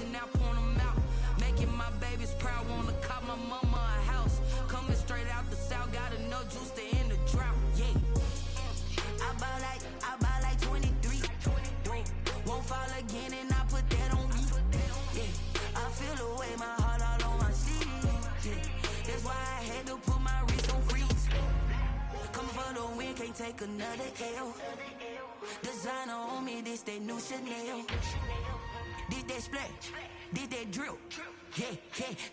and now point them out. Making my babies proud, wanna cop my mama a house. Coming straight out the south, got enough juice to end the drought. Yeah. I buy like 23. Won't fall again and I put that on me. Yeah. I feel the way, my heart all on my sleeve. Yeah. That's why I had to put my wrist on freeze. Coming for the win, can't take another L. Designer on me, this that new Chanel. This that splash, this that drill. Yeah,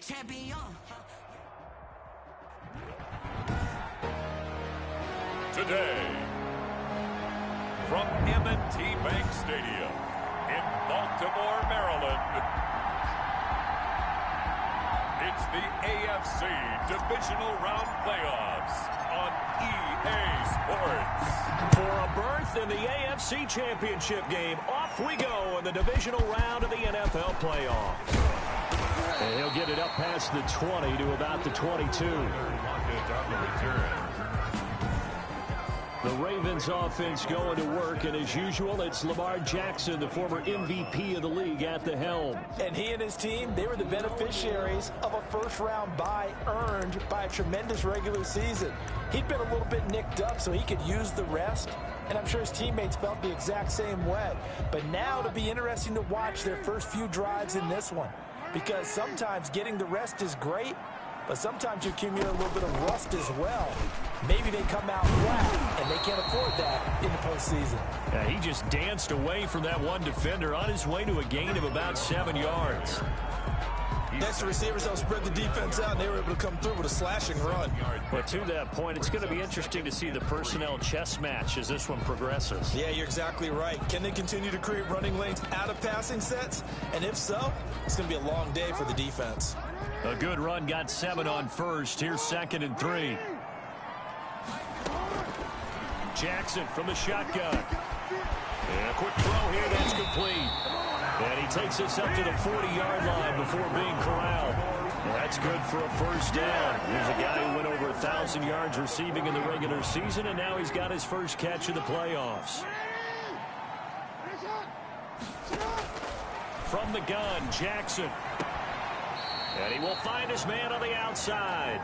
champion. Today, from M&T Bank Stadium in Baltimore, Maryland, it's the AFC Divisional Round Playoffs on EA Sports. For a berth in the AFC Championship game, off we go in the divisional round of the NFL playoffs. And he'll get it up past the 20 to about the 22. The Ravens offense going to work, and as usual, it's Lamar Jackson, the former MVP of the league, at the helm. And he and his team, they were the beneficiaries of a first-round bye earned by a tremendous regular season. He'd been a little bit nicked up, so he could use the rest, and I'm sure his teammates felt the exact same way. But now it'll be interesting to watch their first few drives in this one, because sometimes getting the rest is great, but sometimes you accumulate a little bit of rust as well. Maybe they come out flat, and they can't afford that in the postseason. Yeah, he just danced away from that one defender on his way to a gain of about 7 yards. Next, the receivers helped spread the defense out, and they were able to come through with a slashing run. But to that point, it's going to be interesting to see the personnel chess match as this one progresses. Yeah, you're exactly right. Can they continue to create running lanes out of passing sets? And if so, it's going to be a long day for the defense. A good run, got 7 on first. Here's 2nd and 3. Jackson from the shotgun. And a quick throw here, that's complete. And he takes us up to the 40-yard line before being corralled. Well, that's good for a first down. Here's a guy who went over 1,000 yards receiving in the regular season, and now he's got his first catch of the playoffs. From the gun, Jackson. And he will find his man on the outside.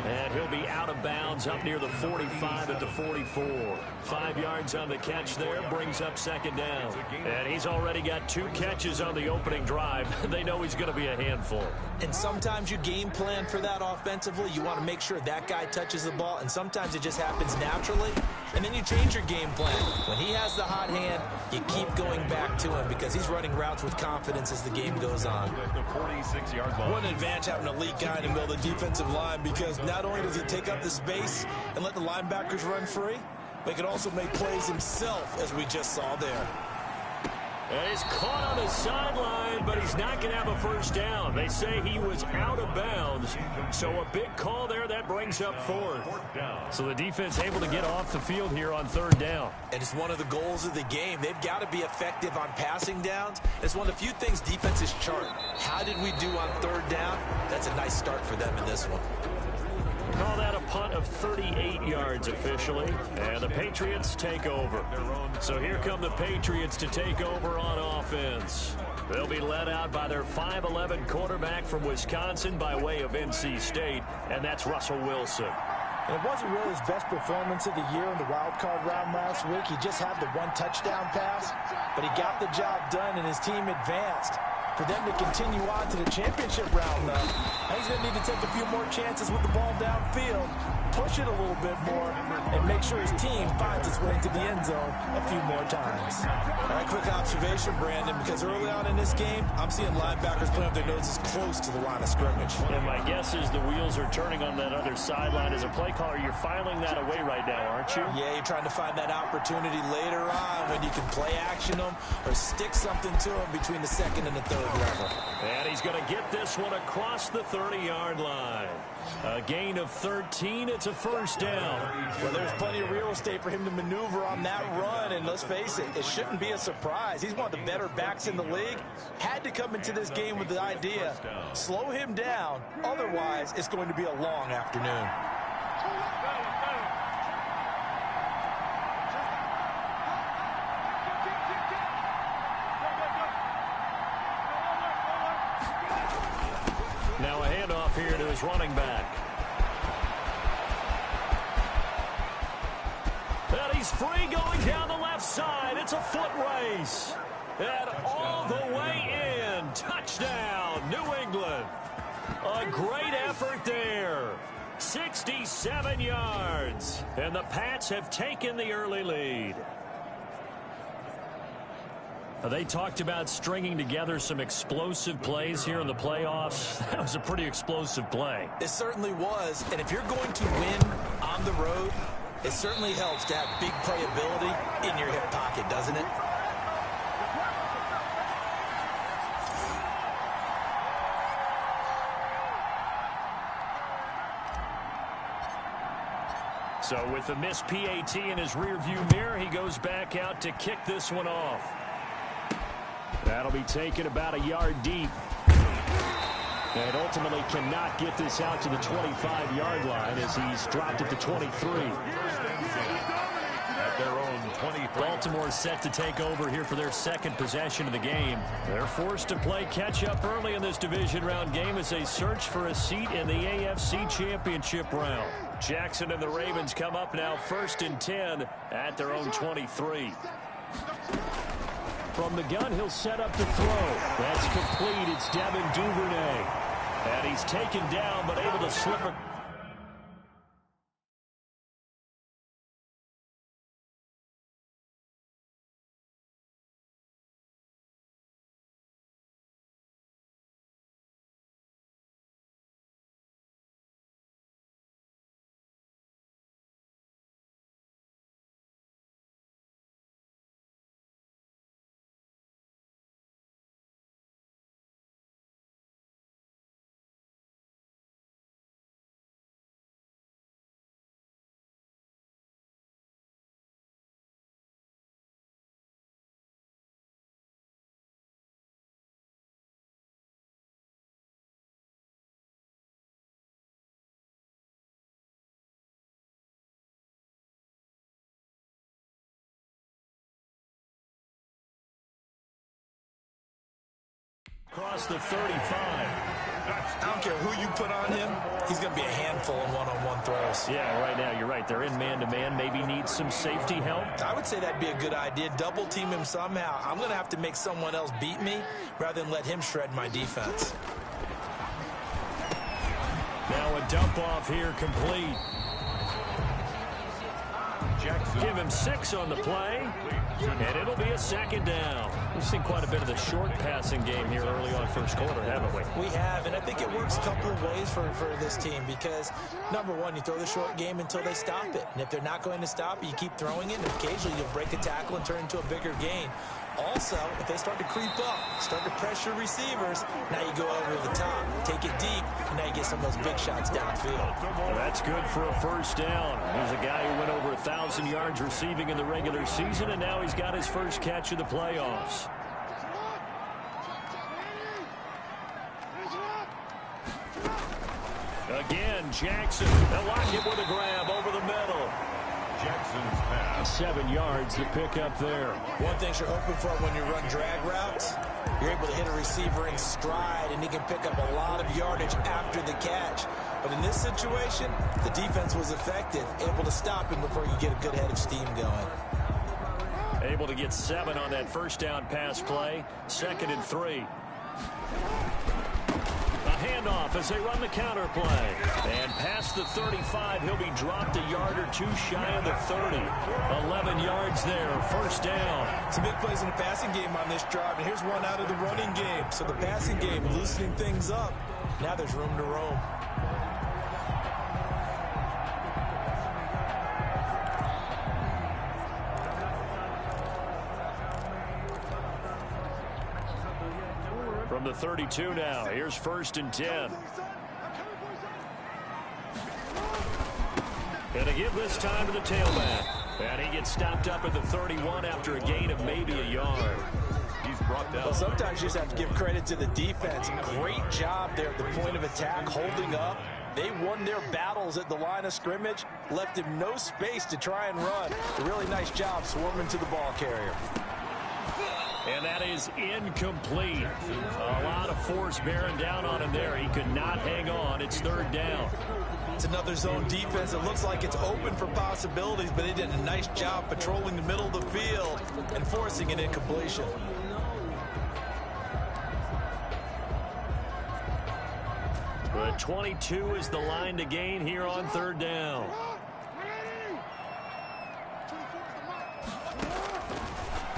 And he'll be out of bounds up near the 45 at the 44. 5 yards on the catch there, brings up 2nd down. And he's already got 2 catches on the opening drive. They know he's going to be a handful. And sometimes you game plan for that offensively. You want to make sure that guy touches the ball, and sometimes it just happens naturally. And then you change your game plan. When he has the hot hand, you keep going back to him because he's running routes with confidence as the game goes on. The 46-yard line. What an advantage having an elite guy in the middle of the defensive line, because not only does he take up the space and let the linebackers run free, but he can also make plays himself, as we just saw there. And he's caught on the sideline, but he's not going to have a first down. They say he was out of bounds. So a big call there that brings up 4th. So the defense able to get off the field here on 3rd down. And it's one of the goals of the game. They've got to be effective on passing downs. It's one of the few things defenses chart. How did we do on 3rd down? That's a nice start for them in this one. Call that a punt of 38 yards officially, and the Patriots take over. So here come the Patriots to take over on offense. They'll be led out by their 5'11" quarterback from Wisconsin by way of NC State, and that's Russell Wilson. And it wasn't really his best performance of the year in the wild card round last week. He just had the 1 touchdown pass, but he got the job done and his team advanced. For them to continue on to the championship round, though, he's going to need to take a few more chances with the ball downfield, push it a little bit more, and make sure his team finds its way into the end zone a few more times. All right, quick observation, Brandon, because early on in this game, I'm seeing linebackers playing with their noses close to the line of scrimmage. And my guess is the wheels are turning on that other sideline. As a play caller, you're filing that away right now, aren't you? Yeah, you're trying to find that opportunity later on when you can play action them or stick something to them between the 2nd and the 3rd level. And he's going to get this one across the 30-yard line. A gain of 13. It's a first down. Well, there's plenty of real estate for him to maneuver on that run, and let's face it, it shouldn't be a surprise. He's one of the better backs in the league. Had to come into this game with the idea, slow him down, otherwise it's going to be a long afternoon. Now a handoff here to his running back. And he's free going down the left side. It's a foot race. And all the way in. Touchdown, New England. A great effort there. 67 yards. And the Pats have taken the early lead. They talked about stringing together some explosive plays here in the playoffs. That was a pretty explosive play. It certainly was. And if you're going to win on the road, it certainly helps to have big playability in your hip pocket, doesn't it? So with the missed PAT in his rearview mirror, he goes back out to kick this one off. That'll be taken about a yard deep. And ultimately cannot get this out to the 25-yard line as he's dropped it to 23. At their own 23. Baltimore set to take over here for their second possession of the game. They're forced to play catch-up early in this division round game as they search for a seat in the AFC Championship round. Jackson and the Ravens come up now 1st and 10 at their own 23. From the gun, he'll set up to throw. That's complete. It's Devin Duvernay. And he's taken down, but able to slip it. Across the 35. I don't care who you put on him. He's going to be a handful in one-on-one throws. Yeah, right now you're right. They're in man-to-man. Maybe need some safety help. I would say that'd be a good idea. Double team him somehow. I'm going to have to make someone else beat me rather than let him shred my defense. Now a dump off here complete. Jackson. Give him 6 on the play, and it'll be a second down. We've seen quite a bit of the short passing game here early on first quarter, haven't we? We have, and I think it works a couple of ways for this team because, number one, you throw the short game until they stop it. And if they're not going to stop it, you keep throwing it, and occasionally you'll break a tackle and turn into a bigger gain. Also, if they start to creep up, start to pressure receivers, now you go over the top, take it deep, and now you get some of those big shots downfield. Well, that's good for a first down. Here's a guy who went over 1,000 yards receiving in the regular season, and now he's got his first catch of the playoffs. Again, Jackson. They'll lock it with a grab over the middle. Jackson's pass. 7 yards to pick up there. One thing you're hoping for when you run drag routes, you're able to hit a receiver in stride, and he can pick up a lot of yardage after the catch. But in this situation, the defense was effective, able to stop him before you get a good head of steam going. Able to get 7 on that first down pass play. 2nd and 3. Handoff as they run the counter play. And past the 35, he'll be dropped a yard or two shy of the 30. 11 yards there, first down. Some big plays in the passing game on this drive, and here's one out of the running game. So the passing game loosening things up. Now there's room to roam. From the 32 now, here's 1st and 10. And a give this time to the tailback. And he gets stopped up at the 31 after a gain of maybe a yard. He's brought down. Well, sometimes you just have to give credit to the defense. Great job there at the point of attack, holding up. They won their battles at the line of scrimmage, left him no space to try and run. A really nice job swarming to the ball carrier. And that is incomplete. A lot of force bearing down on him there. He could not hang on. It's third down. It's another zone defense. It looks like it's open for possibilities, but they did a nice job patrolling the middle of the field and forcing an incompletion. But 22 is the line to gain here on third down.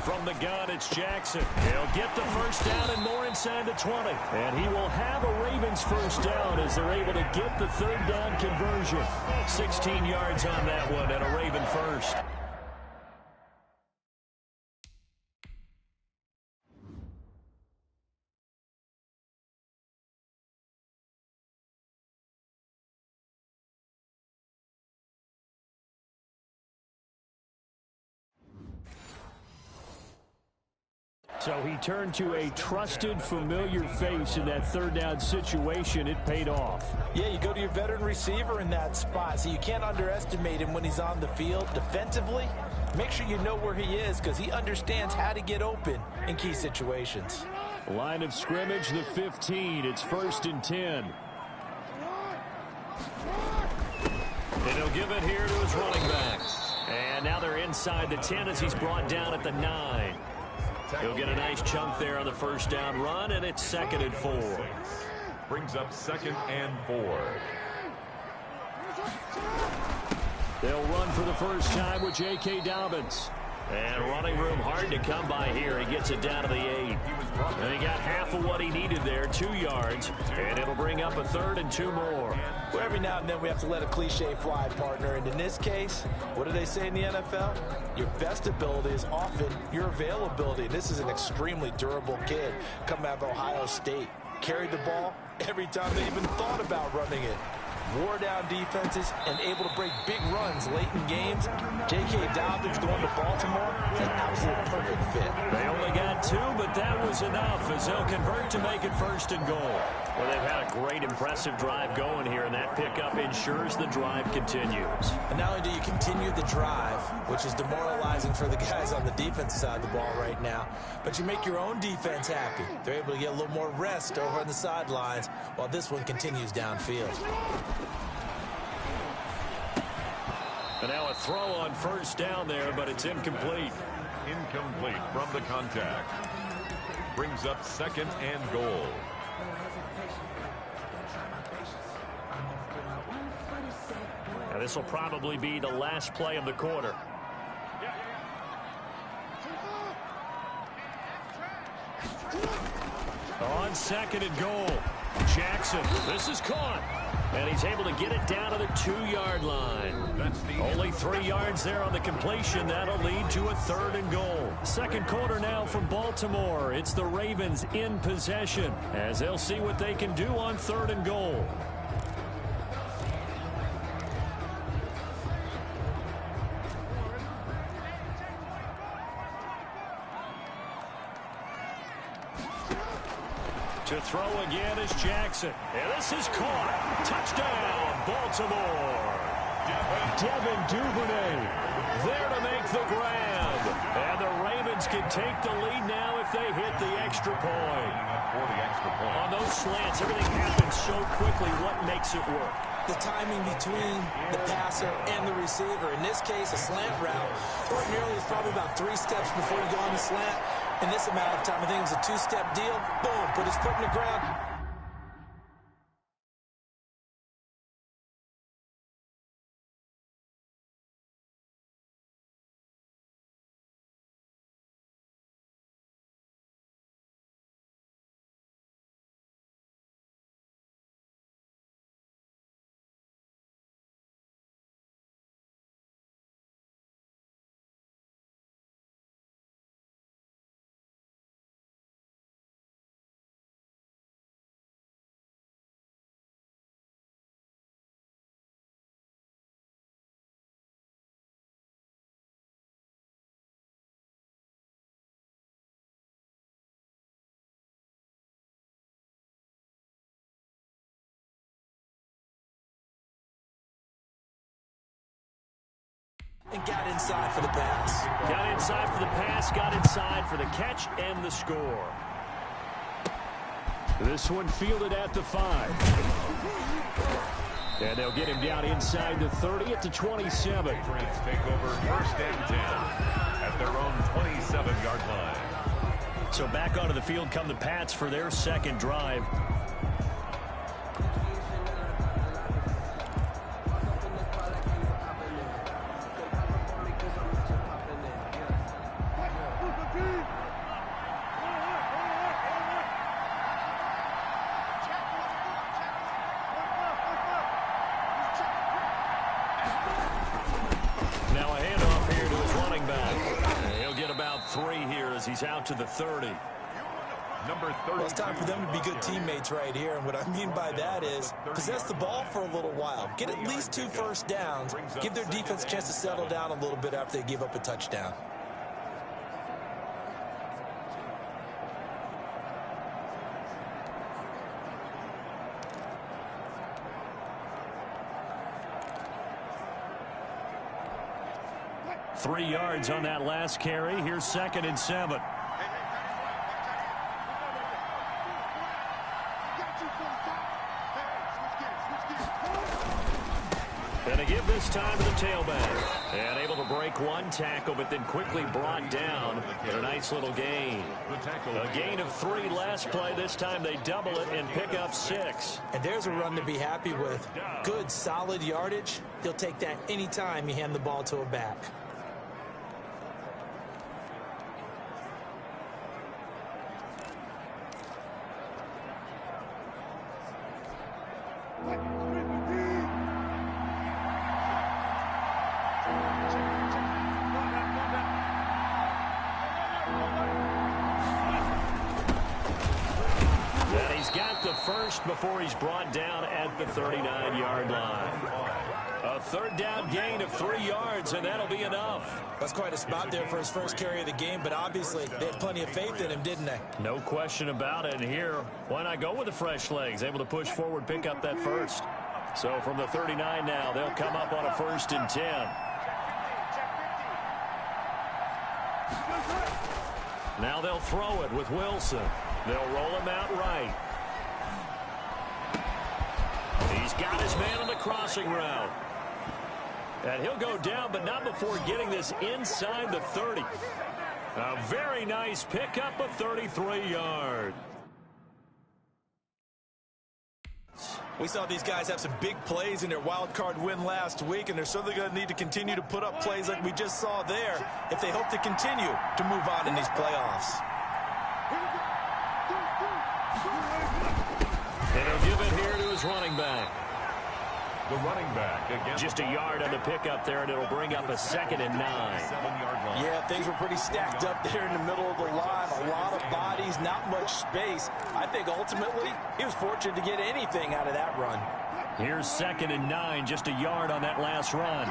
From the gun, it's Jackson. He'll get the first down and more inside the 20. And he will have a Ravens first down as they're able to get the third down conversion. 16 yards on that one and a Raven first. So he turned to a trusted, familiar face in that third down situation. It paid off. Yeah, you go to your veteran receiver in that spot, so you can't underestimate him when he's on the field. Defensively, make sure you know where he is because he understands how to get open in key situations. Line of scrimmage, the 15. It's 1st and 10. And he'll give it here to his running back. And now they're inside the 10 as he's brought down at the 9. He'll get a nice chunk there on the first down run, and it's 2nd and 4. Brings up 2nd and 4. They'll run for the first time with J.K. Dobbins. And running room hard to come by here. He gets it down to the 8. And he got half of what he needed there, 2 yards. And it'll bring up a 3rd and 2 more. Well, every now and then we have to let a cliche fly, partner. And in this case, what do they say in the NFL? Your best ability is often your availability. This is an extremely durable kid coming out of Ohio State. Carried the ball every time they even thought about running it. Wore down defenses and able to break big runs late in games. J.K. Dobbins going to Baltimore is an absolute perfect fit. They only got 2, but that was enough as they'll convert to make it 1st and goal. Well, they've had a great, impressive drive going here, and that pickup ensures the drive continues. And not only do you continue the drive, which is demoralizing for the guys on the defensive side of the ball right now, but you make your own defense happy. They're able to get a little more rest over on the sidelines while this one continues downfield. And now a throw on first down there, but it's incomplete. Incomplete from the contact. Brings up 2nd and goal. Now this will probably be the last play of the quarter. On 2nd and goal. Jackson, this is caught. And he's able to get it down to the 2-yard line. Only 3 yards there on the completion. That'll lead to a 3rd and goal. Second quarter now from Baltimore. It's the Ravens in possession as they'll see what they can do on 3rd and goal. To throw again is Jackson. And this is caught. Touchdown, Baltimore. Devin Duvernay there to make the grab. And the Ravens can take the lead now if they hit the extra point. On those slants, everything happens so quickly. What makes it work? The timing between the passer and the receiver. In this case, a slant route. Ordinarily, it's probably about 3 steps before you go on the slant. In this amount of time, I think it was a 2-step deal. Boom, put his foot in the ground. and got inside for the pass. Got inside for the pass, got inside for the catch and the score. This one fielded at the 5. And they'll get him down inside the 30 at the 27. Patriots take over 1st and 10 at their own 27-yard line. So back onto the field come the Pats for their second drive. He's out to the 30. Number 30. Well, it's time for them to be good teammates right here. And what I mean by that is possess the ball for a little while. Get at least 2 first downs. Give their defense a chance to settle down a little bit after they give up a touchdown. Three yards on that last carry. Here's 2nd and 7. And a give this time to the tailback. And able to break one tackle, but then quickly brought down. And a nice little gain. A gain of 3 last play. This time they double it and pick up 6. And there's a run to be happy with. Good, solid yardage. He'll take that anytime you hand the ball to a back. Before he's brought down at the 39-yard line. A 3rd down gain of 3 yards, and that'll be enough. That's quite a spot there for his first carry of the game, but obviously they had plenty of faith in him, didn't they? No question about it. And here, why not go with the fresh legs? Able to push forward, pick up that first. So from the 39 now, they'll come up on a 1st and 10. Now they'll throw it with Wilson. They'll roll him out right. He's got his man on the crossing route. And he'll go down, but not before getting this inside the 30. A very nice pickup of 33 yards. We saw these guys have some big plays in their wild card win last week, and they're certainly going to need to continue to put up plays like we just saw there if they hope to continue to move on in these playoffs. And he'll give it here to his running back. The running back again. Just a yard on the pickup there, and it'll bring up a 2nd and 9. 7-yard line. Yeah, things were pretty stacked up there in the middle of the line. A lot of bodies, not much space. I think ultimately he was fortunate to get anything out of that run. Here's 2nd and 9, just a yard on that last run.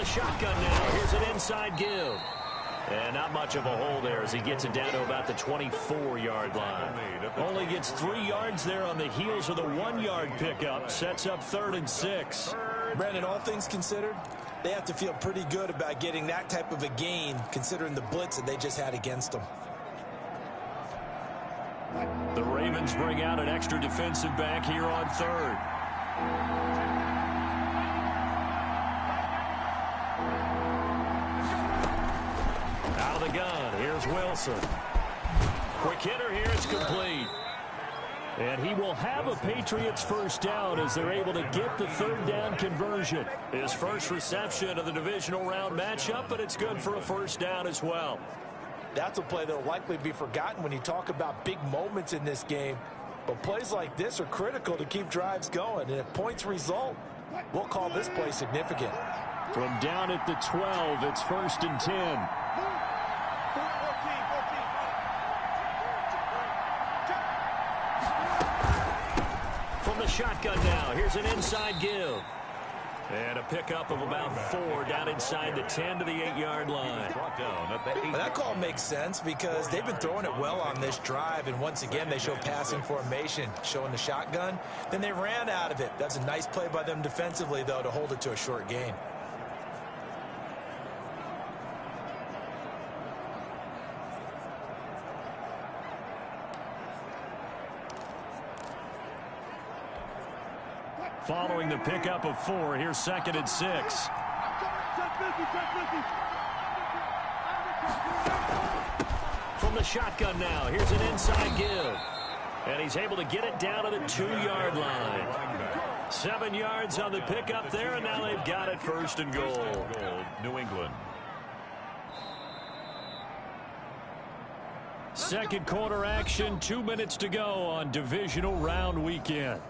Shotgun now. Here's an inside give. And not much of a hole there as he gets it down to about the 24-yard line. Only gets 3 yards there on the heels of the 1-yard pickup. Sets up 3rd and 6. Brandon, all things considered, they have to feel pretty good about getting that type of a gain considering the blitz that they just had against them. The Ravens bring out an extra defensive back here on 3rd. Out of the gun, here's Wilson. Quick hitter here, it's complete. And he will have a Patriots first down as they're able to get the 3rd down conversion. His first reception of the divisional round matchup, but it's good for a first down as well. That's a play that will likely be forgotten when you talk about big moments in this game. But plays like this are critical to keep drives going. And if points result, we'll call this play significant. From down at the 12, it's 1st and 10. From the shotgun now, here's an inside give. And a pickup of about 4 down inside the 10 to the 8-yard line. Well, that call makes sense because they've been throwing it well on this drive, and once again they show passing formation, showing the shotgun. Then they ran out of it. That's a nice play by them defensively, though, to hold it to a short gain. Following the pickup of 4, here's 2nd and 6. From the shotgun now, here's an inside give. And he's able to get it down to the 2-yard line. 7 yards on the pickup there, and now they've got it 1st and goal. New England. Second quarter action, 2 minutes to go on divisional round weekend.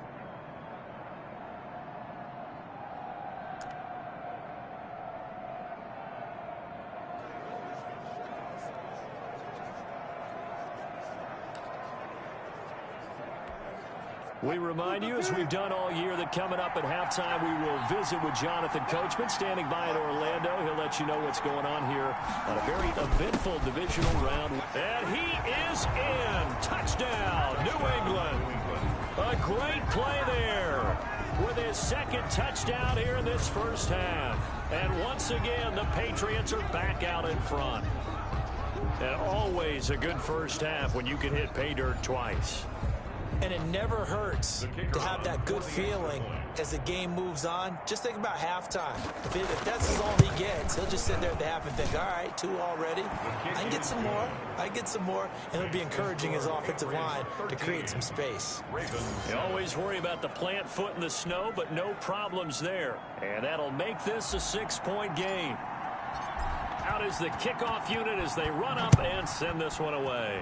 We remind you, as we've done all year, that coming up at halftime, we will visit with Jonathan Coachman, standing by in Orlando. He'll let you know what's going on here on a very eventful divisional round. And he is in. Touchdown, New England. A great play there with his 2nd touchdown here in this first half. And once again, the Patriots are back out in front. And always a good first half when you can hit pay dirt twice. And it never hurts to have that good feeling as the game moves on. Just think about halftime. If that's all he gets, he'll just sit there at the half and think, all right, 2 already. I can get some more. I can get some more. And it'll be encouraging his offensive line to create some space. You always worry about the plant foot in the snow, but no problems there. And that'll make this a 6-point game. Out is the kickoff unit as they run up and send this one away.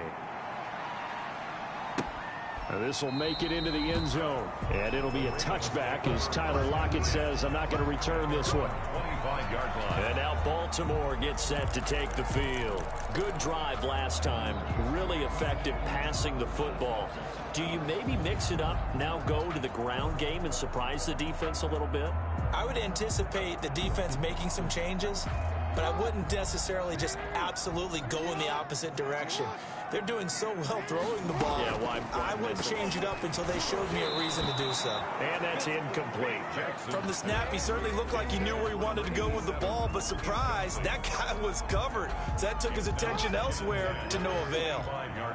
This will make it into the end zone. And it'll be a touchback as Tyler Lockett says, I'm not going to return this one. 25-yard line. And now Baltimore gets set to take the field. Good drive last time. Really effective passing the football. Do you maybe mix it up, now go to the ground game and surprise the defense a little bit? I would anticipate the defense making some changes, but I wouldn't necessarily just absolutely go in the opposite direction. They're doing so well throwing the ball. Yeah, why I wouldn't change it up until they showed me a reason to do so. And that's incomplete. From the snap, he certainly looked like he knew where he wanted to go with the ball, but surprise, that guy was covered. So that took his attention elsewhere to no avail.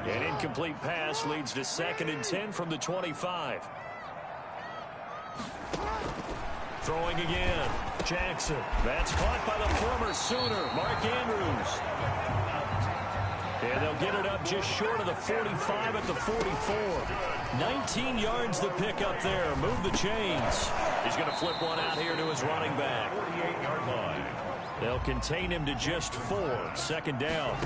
An incomplete pass leads to 2nd and 10 from the 25. Throwing again. Jackson. That's caught by the former Sooner, Mark Andrews. And they'll get it up just short of the 45 at the 44. 19 yards to pick up there. Move the chains. He's going to flip one out here to his running back. 48-yard line. They'll contain him to just 4. 2nd down.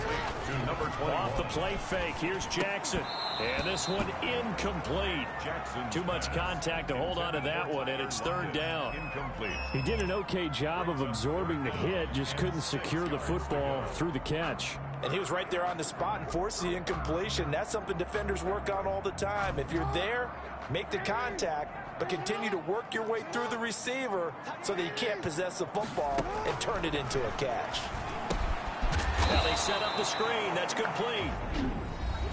To number 20. Off the play fake. Here's Jackson. And this one incomplete. Jackson. Too much contact to hold on to that one, and it's 3rd down. Incomplete. He did an okay job of absorbing the hit, just couldn't secure the football through the catch. And he was right there on the spot and forced the incompletion. That's something defenders work on all the time. If you're there, make the contact, but continue to work your way through the receiver so that you can't possess the football and turn it into a catch. Now they set up the screen. That's complete.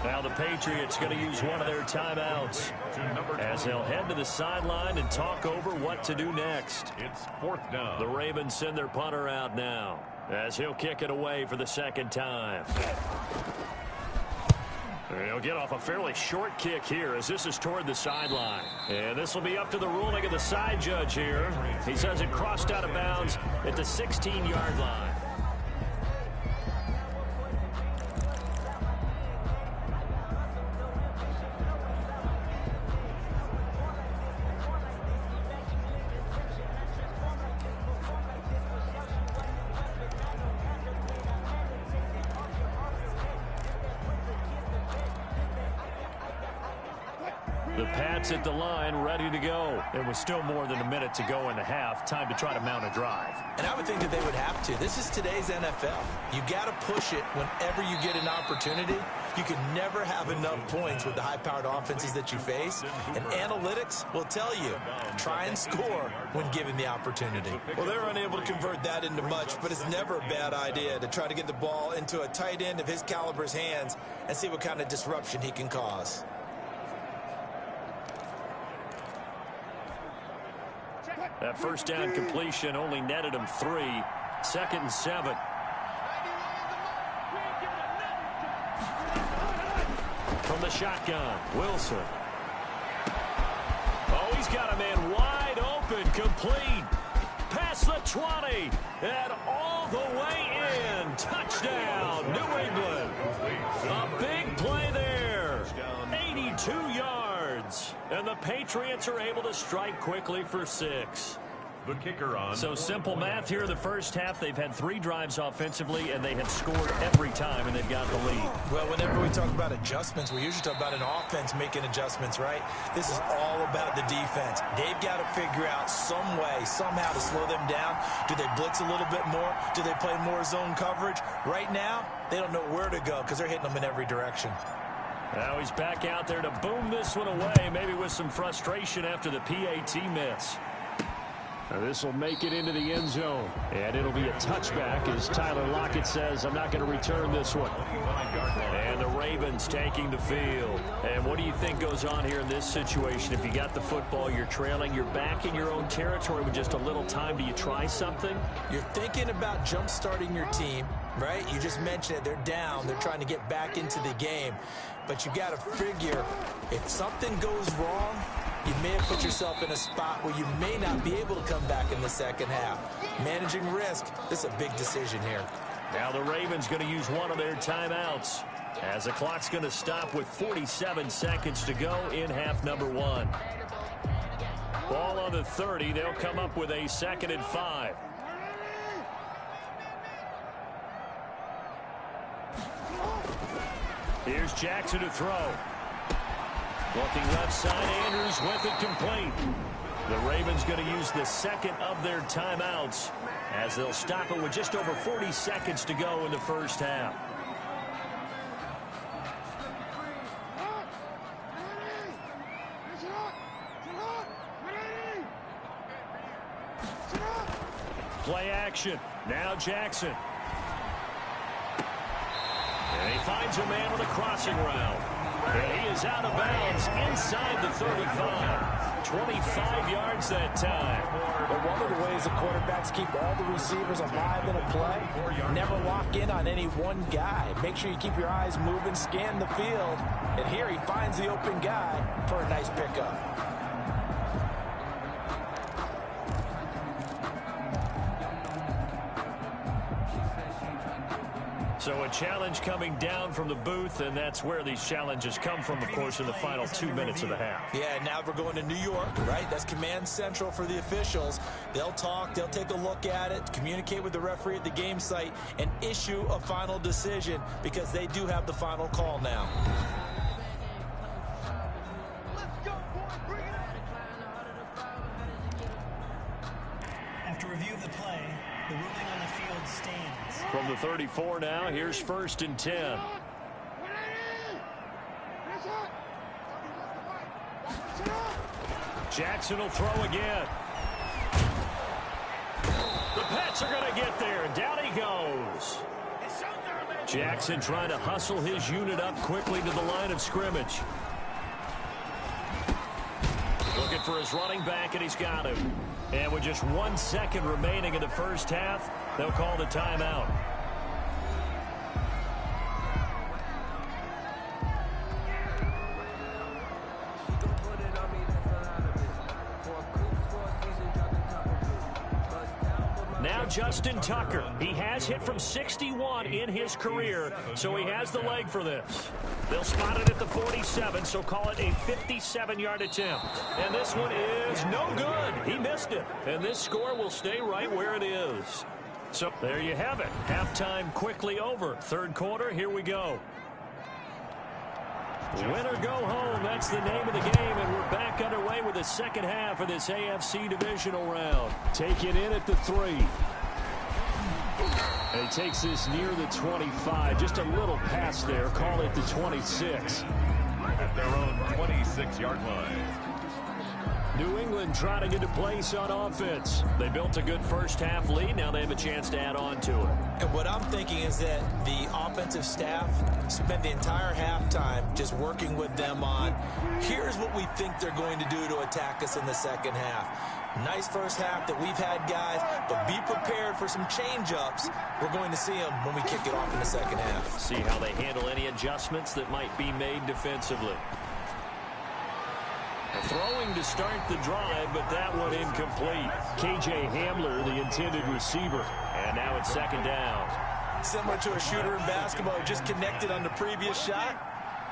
Now the Patriots going to use one of their timeouts as they'll head to the sideline and talk over what to do next. It's 4th down. The Ravens send their punter out now as he'll kick it away for the 2nd time. He'll get off a fairly short kick here as this is toward the sideline. And this will be up to the ruling of the side judge here. He says it crossed out of bounds at the 16-yard line. The Pats at the line, ready to go. There was still more than a minute to go in the half. Time to try to mount a drive. And I would think that they would have to. This is today's NFL. You got to push it whenever you get an opportunity. You can never have enough points with the high-powered offenses that you face. And analytics will tell you, try and score when given the opportunity. Well, they're unable to convert that into much, but it's never a bad idea to try to get the ball into a tight end of his caliber's hands and see what kind of disruption he can cause. That first down completion only netted him 3. 2nd and 7. From the shotgun, Wilson. Oh, he's got a man wide open, complete. Past the 20, and all the way in. Touchdown, New England. A big play there. 82 yards. And the Patriots are able to strike quickly for 6. The kicker on. So simple math here in the first half. They've had 3 drives offensively, and they have scored every time, and they've got the lead. Well, whenever we talk about adjustments, we usually talk about an offense making adjustments, right? This is all about the defense. They've got to figure out some way, somehow to slow them down. Do they blitz a little bit more? Do they play more zone coverage? Right now, they don't know where to go because they're hitting them in every direction. Now he's back out there to boom this one away, maybe with some frustration after the PAT miss. This will make it into the end zone, and it'll be a touchback as Tyler Lockett says, I'm not going to return this one. And the Ravens taking the field. And what do you think goes on here in this situation? If you got the football, you're trailing, you're back in your own territory with just a little time. Do you try something? You're thinking about jump-starting your team, right? You just mentioned it. They're down. They're trying to get back into the game. But you got to figure, if something goes wrong, you may have put yourself in a spot where you may not be able to come back in the second half. Managing risk, this is a big decision here. Now the Ravens going to use one of their timeouts as the clock's going to stop with 47 seconds to go in half number 1. Ball on the 30. They'll come up with a 2nd and 5. Here's Jackson to throw. Looking left side, Andrews with it complete. The Ravens going to use the 2nd of their timeouts as they'll stop it with just over 40 seconds to go in the first half. Play action. Now Jackson. And he finds a man on the crossing route. And he is out of bounds inside the 35. 25 yards that time. But one of the ways the quarterbacks keep all the receivers alive in a play, never lock in on any one guy. Make sure you keep your eyes moving, scan the field. And here he finds the open guy for a nice pickup. So a challenge coming down from the booth, and that's where these challenges come from, of course, in the final 2 minutes of the half. Yeah, now we're going to New York, right? That's command central for the officials. They'll talk, they'll take a look at it, communicate with the referee at the game site, and issue a final decision because they do have the final call now. After review of the play, the ruling on the field stands. From the 34 now, here's 1st and 10. Jackson will throw again. The Pats are going to get there, and down he goes. Jackson trying to hustle his unit up quickly to the line of scrimmage. Looking for his running back, and he's got him. And with just 1 second remaining in the first half, they'll call the timeout. Now Justin Tucker. He has hit from 61 in his career, so he has the leg for this. They'll spot it at the 47, so call it a 57-yard attempt. And this one is no good. He missed it. And this score will stay right where it is. So there you have it. Halftime quickly over. Third quarter, here we go. Win or go home, that's the name of the game, and we're back underway with the second half of this AFC divisional round. Take it in at the 3. And he takes this near the 25. Just a little pass there. Call it the 26. At their own 26-yard line. New England trying to get to place on offense. They built a good first-half lead. Now they have a chance to add on to it. And what I'm thinking is that the offensive staff spent the entire halftime just working with them on, here's what we think they're going to do to attack us in the second half. Nice first half that we've had, guys, but be prepared for some change-ups. We're going to see them when we kick it off in the second half. See how they handle any adjustments that might be made defensively. Throwing to start the drive, but that one incomplete. KJ Hamler, the intended receiver. And now it's second down. Similar to a shooter in basketball who just connected on the previous shot.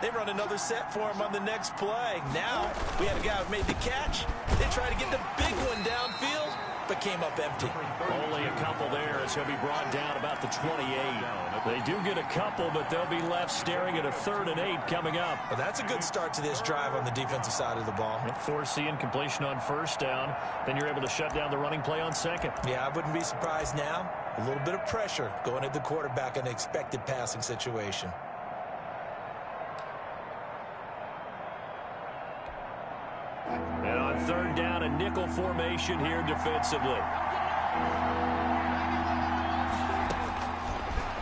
They run another set for him on the next play. Now, we had a guy who made the catch. They tried to get the big one downfield, but came up empty. Only a couple there as he'll be brought down about the 28. They do get a couple, but they'll be left staring at a 3rd and 8 coming up. Well, that's a good start to this drive on the defensive side of the ball. Forcing completion on first down. Then you're able to shut down the running play on second. Yeah, I wouldn't be surprised now. A little bit of pressure going at the quarterback in an expected passing situation. And on 3rd down, a nickel formation here defensively.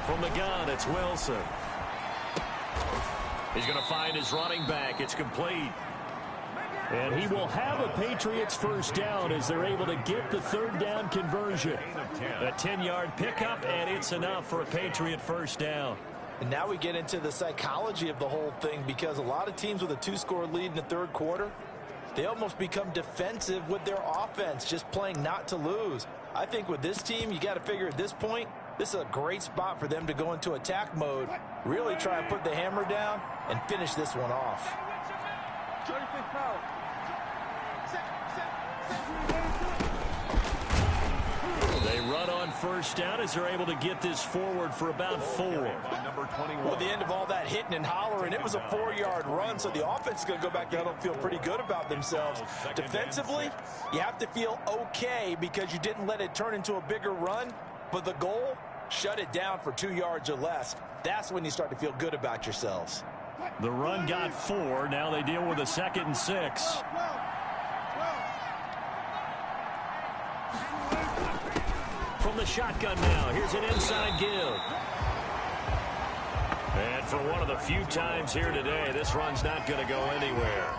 From the gun, it's Wilson. He's going to find his running back. It's complete. And he will have a Patriots first down as they're able to get the 3rd down conversion. A 10-yard pickup, and it's enough for a Patriot first down. And now we get into the psychology of the whole thing, because a lot of teams with a 2-score lead in the 3rd quarter, they almost become defensive with their offense, just playing not to lose. I think with this team, you got to figure at this point, this is a great spot for them to go into attack mode, really try and put the hammer down and finish this one off. They run on first down as they're able to get this forward for about 4. Well, the end of all that hitting and hollering, it was a 4-yard run, so the offense is going to go back down and feel pretty good about themselves. Defensively, you have to feel okay because you didn't let it turn into a bigger run, but the goal, shut it down for 2 yards or less. That's when you start to feel good about yourselves. The run got 4. Now they deal with a 2nd and 6. From the shotgun now, here's an inside give. And for one of the few times here today, this run's not going to go anywhere.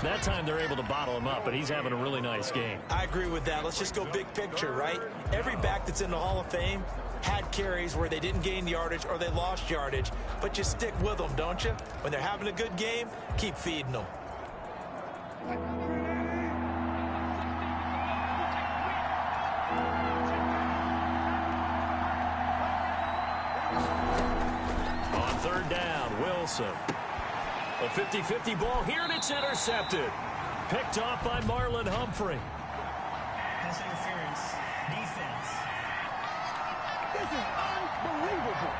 That time they're able to bottle him up, but he's having a really nice game. I agree with that. Let's just go big picture, right? Every back that's in the Hall of Fame had carries where they didn't gain yardage or they lost yardage, but you stick with them, don't you? When they're having a good game, keep feeding them. On 3rd down, Wilson. A 50-50 ball here, and it's intercepted. Picked off by Marlon Humphrey. Pass interference. Defense. This is unbelievable.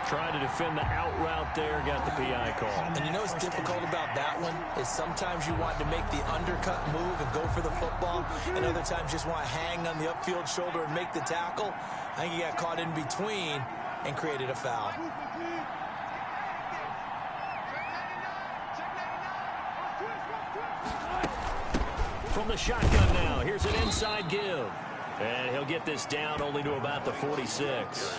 Trying to defend the out route there, got the PI call. And you know what's difficult about that one is sometimes you want to make the undercut move and go for the football, and other times just want to hang on the upfield shoulder and make the tackle. I think he got caught in between and created a foul. From the shotgun now, here's an inside give. And he'll get this down only to about the 46.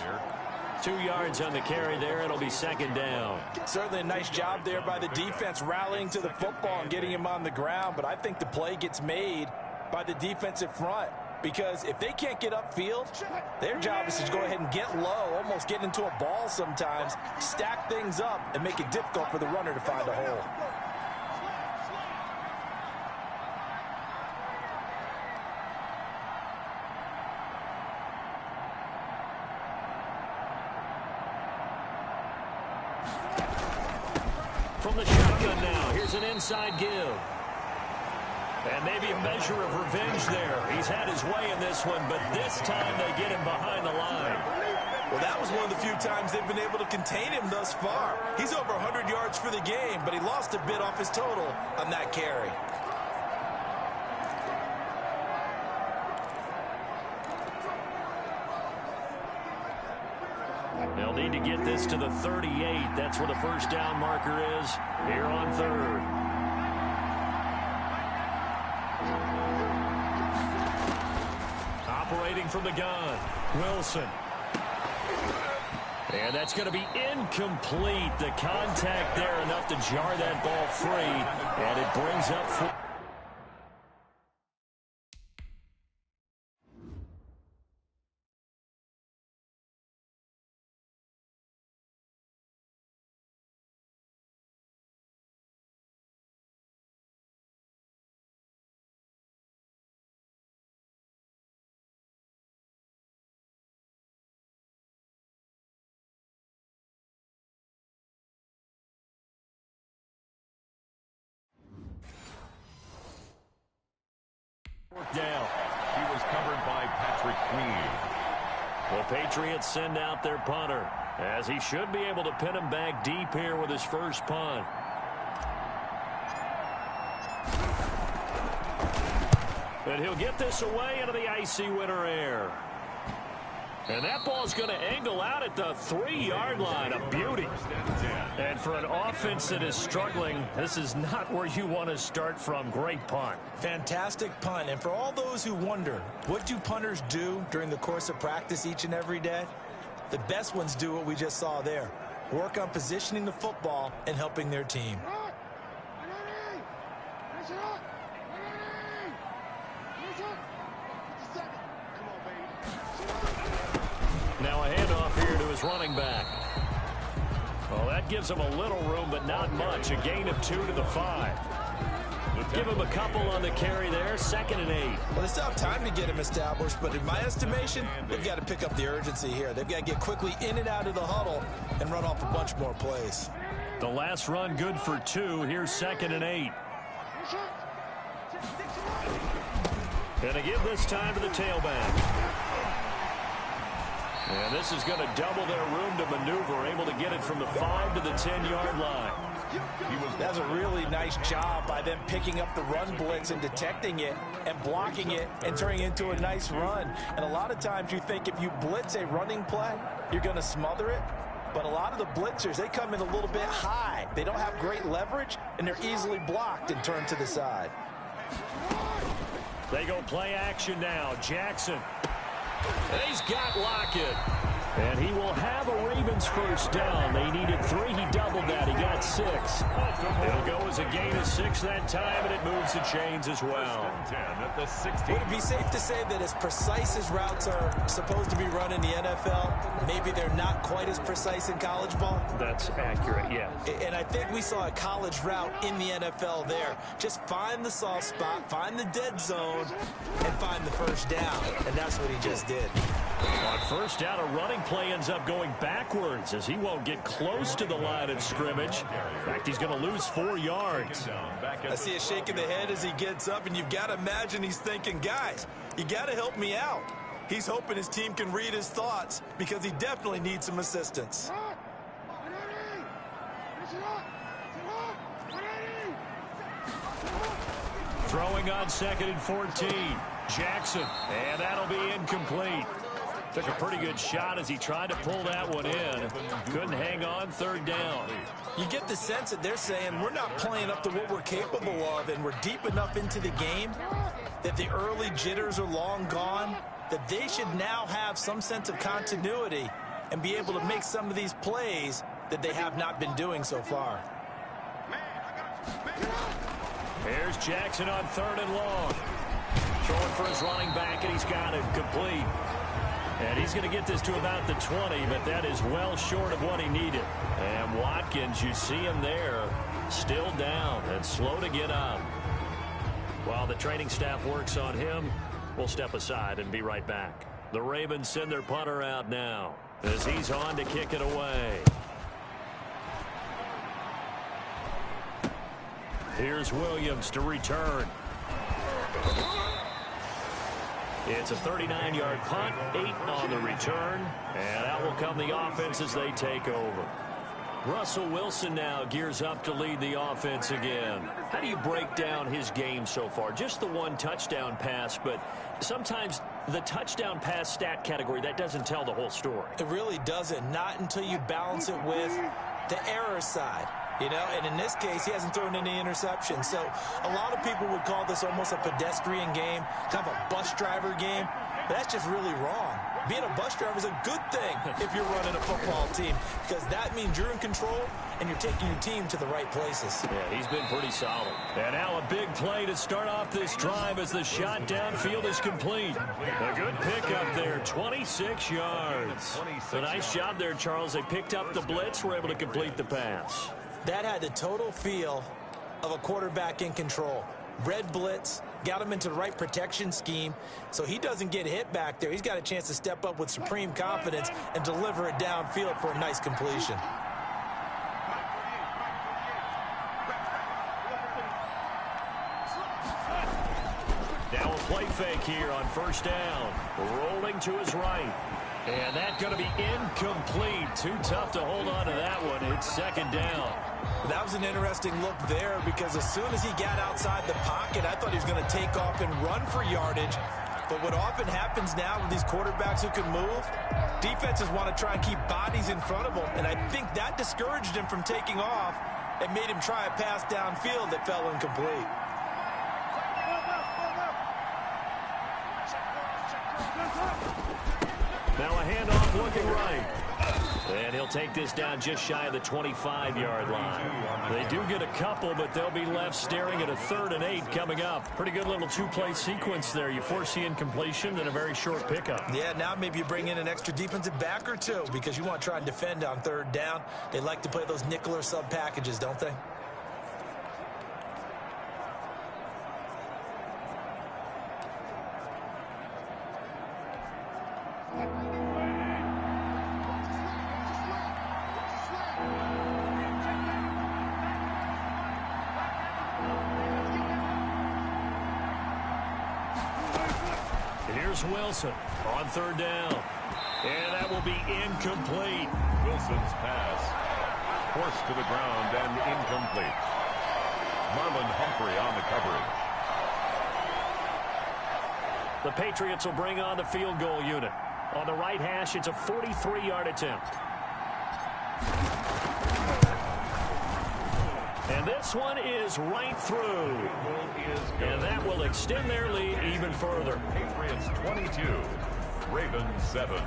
2 yards on the carry there. It'll be 2nd down. Certainly a nice job there by the defense rallying to the football and getting him on the ground, but I think the play gets made by the defensive front, because if they can't get upfield, their job is to go ahead and get low, almost get into a ball sometimes, stack things up, and make it difficult for the runner to find a hole. From the shotgun now, here's an inside give. And maybe a measure of revenge there. He's had his way in this one, but this time they get him behind the line. Well, that was one of the few times they've been able to contain him thus far. He's over 100 yards for the game, but he lost a bit off his total on that carry. They'll need to get this to the 38. That's where the first down marker is here on third. Operating from the gun, Wilson. And that's going to be incomplete. The contact there enough to jar that ball free. And it brings up four. Down. He was covered by Patrick Queen. The Patriots send out their punter, as he should be able to pin him back deep here with his first punt. But he'll get this away into the icy winter air. And that ball's going to angle out at the 3-yard line. A beauty. And for an offense that is struggling, this is not where you want to start from. Great punt. Fantastic punt. And for all those who wonder, what do punters do during the course of practice each and every day? The best ones do what we just saw there. Work on positioning the football and helping their team. Now a handoff here to his running back. Well, that gives him a little room, but not much. A gain of 2 to the 5. Give him a couple on the carry there. 2nd and 8. Well, they still have time to get him established, but in my estimation, they've got to pick up the urgency here. They've got to get quickly in and out of the huddle and run off a bunch more plays. The last run good for 2. Here's 2nd and 8. And to give this time to the tailback. And this is going to double their room to maneuver, able to get it from the 5 to the 10-yard line. That's a really nice job by them picking up the run blitz and detecting it and blocking it and turning it into a nice run. And a lot of times you think if you blitz a running play, you're going to smother it. But a lot of the blitzers, they come in a little bit high. They don't have great leverage, and they're easily blocked and turned to the side. They go play action now. Jackson. And he's got Lockett. And he will have a Ravens first down. They needed 3. He doubled that. He got 6. It'll go as a gain of 6 that time, and it moves the chains as well. Would it be safe to say that as precise as routes are supposed to be run in the NFL, maybe they're not quite as precise in college ball? That's accurate, yeah. And I think we saw a college route in the NFL there. Just find the soft spot, find the dead zone, and find the first down. And that's what he just did. On first down, a running play ends up going backwards as he won't get close to the line of scrimmage. In fact, he's going to lose 4 yards. I see a shake of the head as he gets up, and you've got to imagine he's thinking, guys, you got to help me out. He's hoping his team can read his thoughts because he definitely needs some assistance. Throwing on 2nd and 14. Jackson, and that'll be incomplete. Took a pretty good shot as he tried to pull that one in. Couldn't hang on. 3rd down. You get the sense that they're saying we're not playing up to what we're capable of, and we're deep enough into the game that the early jitters are long gone, that they should now have some sense of continuity and be able to make some of these plays that they have not been doing so far. Here's Jackson on 3rd and long. Throwing for his running back, and he's got it complete. And he's going to get this to about the 20, but that is well short of what he needed. And Watkins, you see him there, still down and slow to get up. While the training staff works on him, we'll step aside and be right back. The Ravens send their punter out now as he's on to kick it away. Here's Williams to return. It's a 39-yard punt, 8 on the return, and that will come the offense as they take over. Russell Wilson now gears up to lead the offense again. How do you break down his game so far? Just the one touchdown pass, but sometimes the touchdown pass stat category, that doesn't tell the whole story. It really doesn't, not until you balance it with the error side. You know, and in this case, he hasn't thrown any interceptions. So a lot of people would call this almost a pedestrian game, kind of a bus driver game. But that's just really wrong. Being a bus driver is a good thing if you're running a football team, because that means you're in control and you're taking your team to the right places. Yeah, he's been pretty solid. And now a big play to start off this drive as the shot downfield is complete. A good pickup there, 26 yards. A nice job there, Charles. They picked up the blitz, were able to complete the pass. That had the total feel of a quarterback in control. Red blitz, got him into the right protection scheme, so he doesn't get hit back there. He's got a chance to step up with supreme confidence and deliver it downfield for a nice completion. Now a play fake here on first down. Rolling to his right. And that's going to be incomplete. Too tough to hold on to that one. It's second down. That was an interesting look there, because as soon as he got outside the pocket, I thought he was going to take off and run for yardage. But what often happens now with these quarterbacks who can move, defenses want to try and keep bodies in front of them. And I think that discouraged him from taking off and made him try a pass downfield that fell incomplete. Now a handoff looking right. And he'll take this down just shy of the 25-yard line. They do get a couple, but they'll be left staring at a 3rd and 8 coming up. Pretty good little two-play sequence there. You force the incompletion, then a very short pickup. Yeah, now maybe you bring in an extra defensive back or two, because you want to try and defend on 3rd down. They like to play those nickel or sub packages, don't they? Here's Wilson on 3rd down. And that will be incomplete. Wilson's pass forced to the ground and incomplete. Marlon Humphrey on the coverage. The Patriots will bring on the field goal unit. On the right hash, it's a 43-yard attempt. And this one is right through. And that will extend their lead even further. Patriots 22, Ravens 7.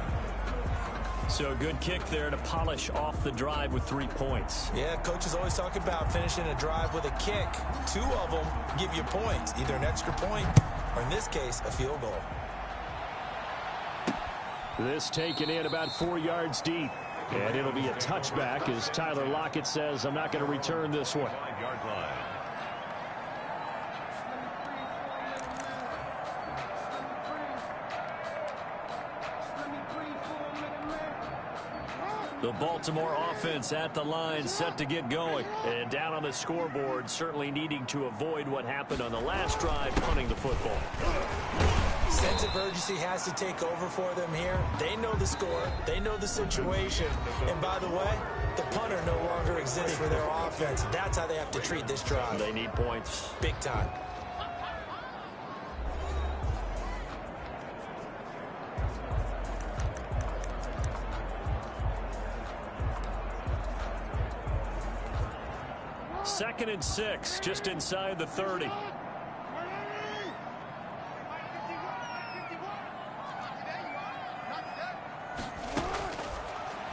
So a good kick there to polish off the drive with 3 points. Yeah, coaches always talk about finishing a drive with a kick. 2 of them give you points, either an extra point or, in this case, a field goal. This taken in about 4 yards deep. And it'll be a touchback as Tyler Lockett says, I'm not going to return this one. 5-yard line. The Baltimore offense at the line, set to get going. And down on the scoreboard, certainly needing to avoid what happened on the last drive, punting the football. Sense of urgency has to take over for them here. They know the score. They know the situation. And by the way, the punter no longer exists for their offense. That's how they have to treat this drive. They need points. Big time. Second and 6, just inside the 30.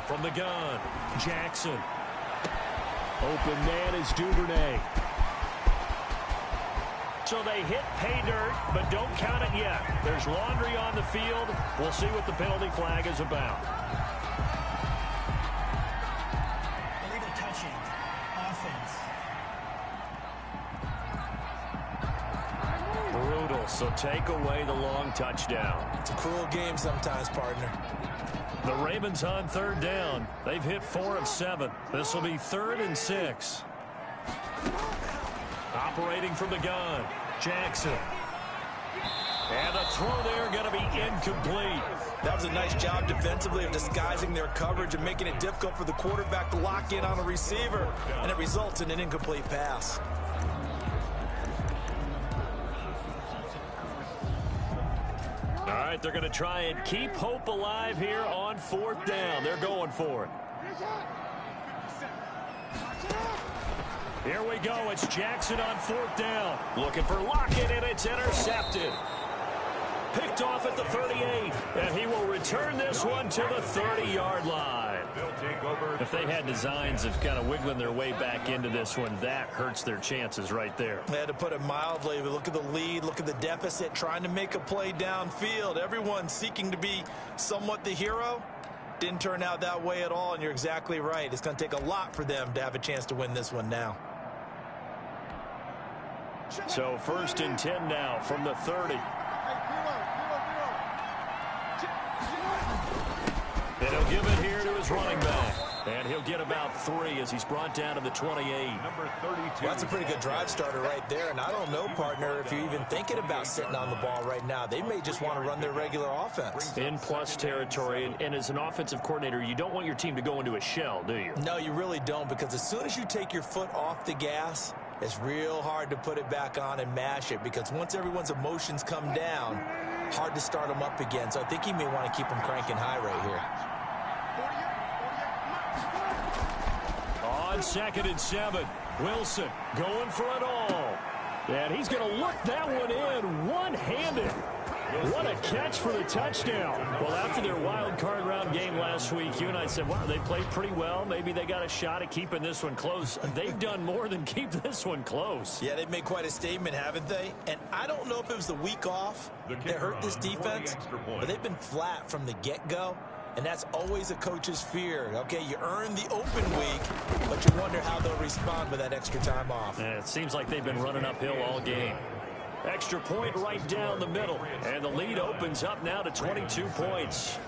From the gun, Jackson. Open man is Duvernay. So they hit pay dirt, but don't count it yet. There's laundry on the field. We'll see what the penalty flag is about. Illegal touching. Offense. Brutal, so take away the long touchdown. It's a cruel game sometimes, partner. The Ravens on 3rd down. They've hit 4 of 7. This will be 3rd and 6. Operating from the gun, Jackson. And the throw there going to be incomplete. That was a nice job defensively of disguising their coverage and making it difficult for the quarterback to lock in on a receiver, and it results in an incomplete pass. All right, they're going to try and keep hope alive here on 4th down. They're going for it. Here we go. It's Jackson on 4th down. Looking for Lockett, and it's intercepted. Picked off at the 38, and he will return this one to the 30-yard line. If they had designs of kind of wiggling their way back into this one, that hurts their chances right there. They had to put it mildly. Look at the lead, look at the deficit, trying to make a play downfield. Everyone seeking to be somewhat the hero. Didn't turn out that way at all, and you're exactly right. It's going to take a lot for them to have a chance to win this one now. So 1st and 10 now from the 30. And he'll give it here to his running back. And he'll get about 3 as he's brought down to the 28. Number 32. Well, that's a pretty good drive starter right there. And I don't know, partner, if you're even thinking about sitting on the ball right now. They may just want to run their regular offense. In plus territory. And as an offensive coordinator, you don't want your team to go into a shell, do you? No, you really don't, because as soon as you take your foot off the gas, it's real hard to put it back on and mash it, because once everyone's emotions come down, hard to start them up again. So I think he may want to keep them cranking high right here. On 2nd and 7, Wilson going for it all. And he's going to look that one in one-handed. What a catch for the touchdown. Well, after their wild card round game last week, you and I said, wow, they played pretty well. Maybe they got a shot at keeping this one close. They've done more than keep this one close. Yeah, they've made quite a statement, haven't they? And I don't know if it was the week off that hurt this defense, but they've been flat from the get-go. And that's always a coach's fear. Okay, you earn the open week, but you wonder how they'll respond with that extra time off. And it seems like they've been running uphill all game. Extra point right down the middle. And the lead opens up now to 22 points.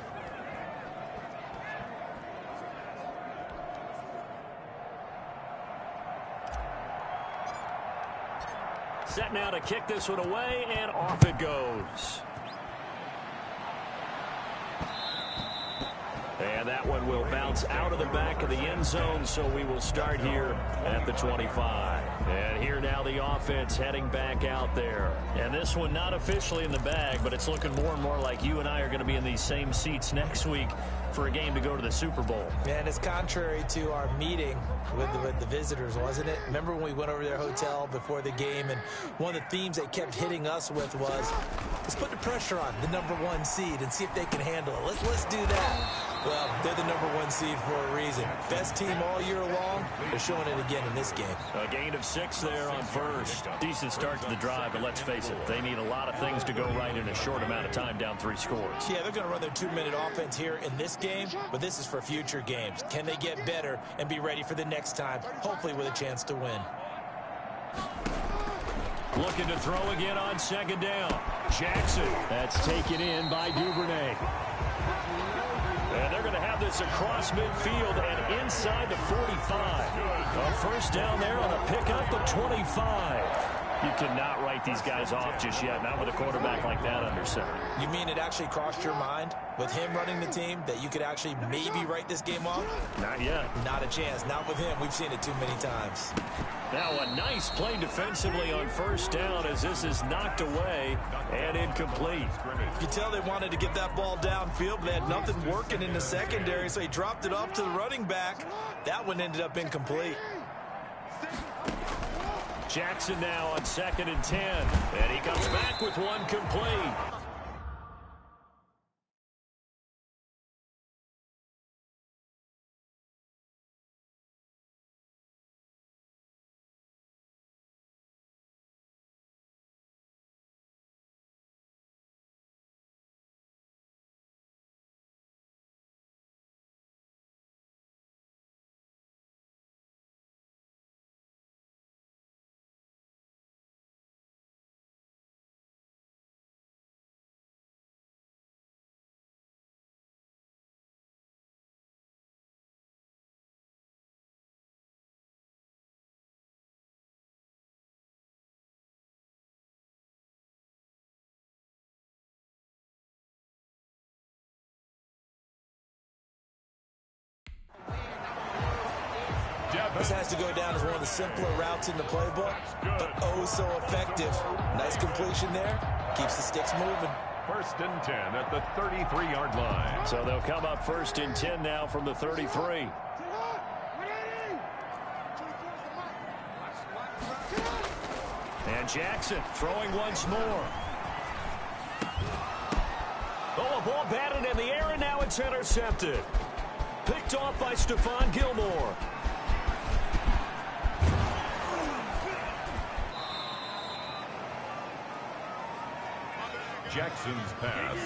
Set now to kick this one away, and off it goes. And that one will bounce out of the back of the end zone, so we will start here at the 25. And here now the offense heading back out there. And this one not officially in the bag, but it's looking more and more like you and I are going to be in these same seats next week for a game to go to the Super Bowl. And it's contrary to our meeting with the visitors, wasn't it? Remember when we went over to their hotel before the game, and one of the themes they kept hitting us with was, let's put the pressure on the #1 seed and see if they can handle it. Let's do that. Well, they're the #1 seed for a reason. Best team all year long. They're showing it again in this game. A gain of 6 there on first. Decent start to the drive, but let's face it, they need a lot of things to go right in a short amount of time, down 3 scores. Yeah, they're going to run their 2-minute offense here in this game, but this is for future games. Can they get better and be ready for the next time, hopefully with a chance to win? Looking to throw again on 2nd down. Jackson. That's taken in by Duvernay. And they're going to have this across midfield and inside the 45. A first down there on a pickup of 25. You cannot write these guys off just yet, not with a quarterback like that under center. You mean it actually crossed your mind with him running the team that you could actually maybe write this game off? Not yet. Not a chance. Not with him. We've seen it too many times. Now a nice play defensively on first down as this is knocked away and incomplete. You could tell they wanted to get that ball downfield, but they had nothing working in the secondary, so he dropped it off to the running back. That one ended up incomplete. Jackson now on 2nd and 10. And he comes back with one complete. This has to go down as one of the simpler routes in the playbook, but oh so effective. Nice completion there. Keeps the sticks moving. 1st and 10 at the 33-yard line. So they'll come up 1st and 10 now from the 33. And Jackson throwing once more. Oh, a ball batted in the air, and now it's intercepted. Picked off by Stephon Gilmore. Jackson's pass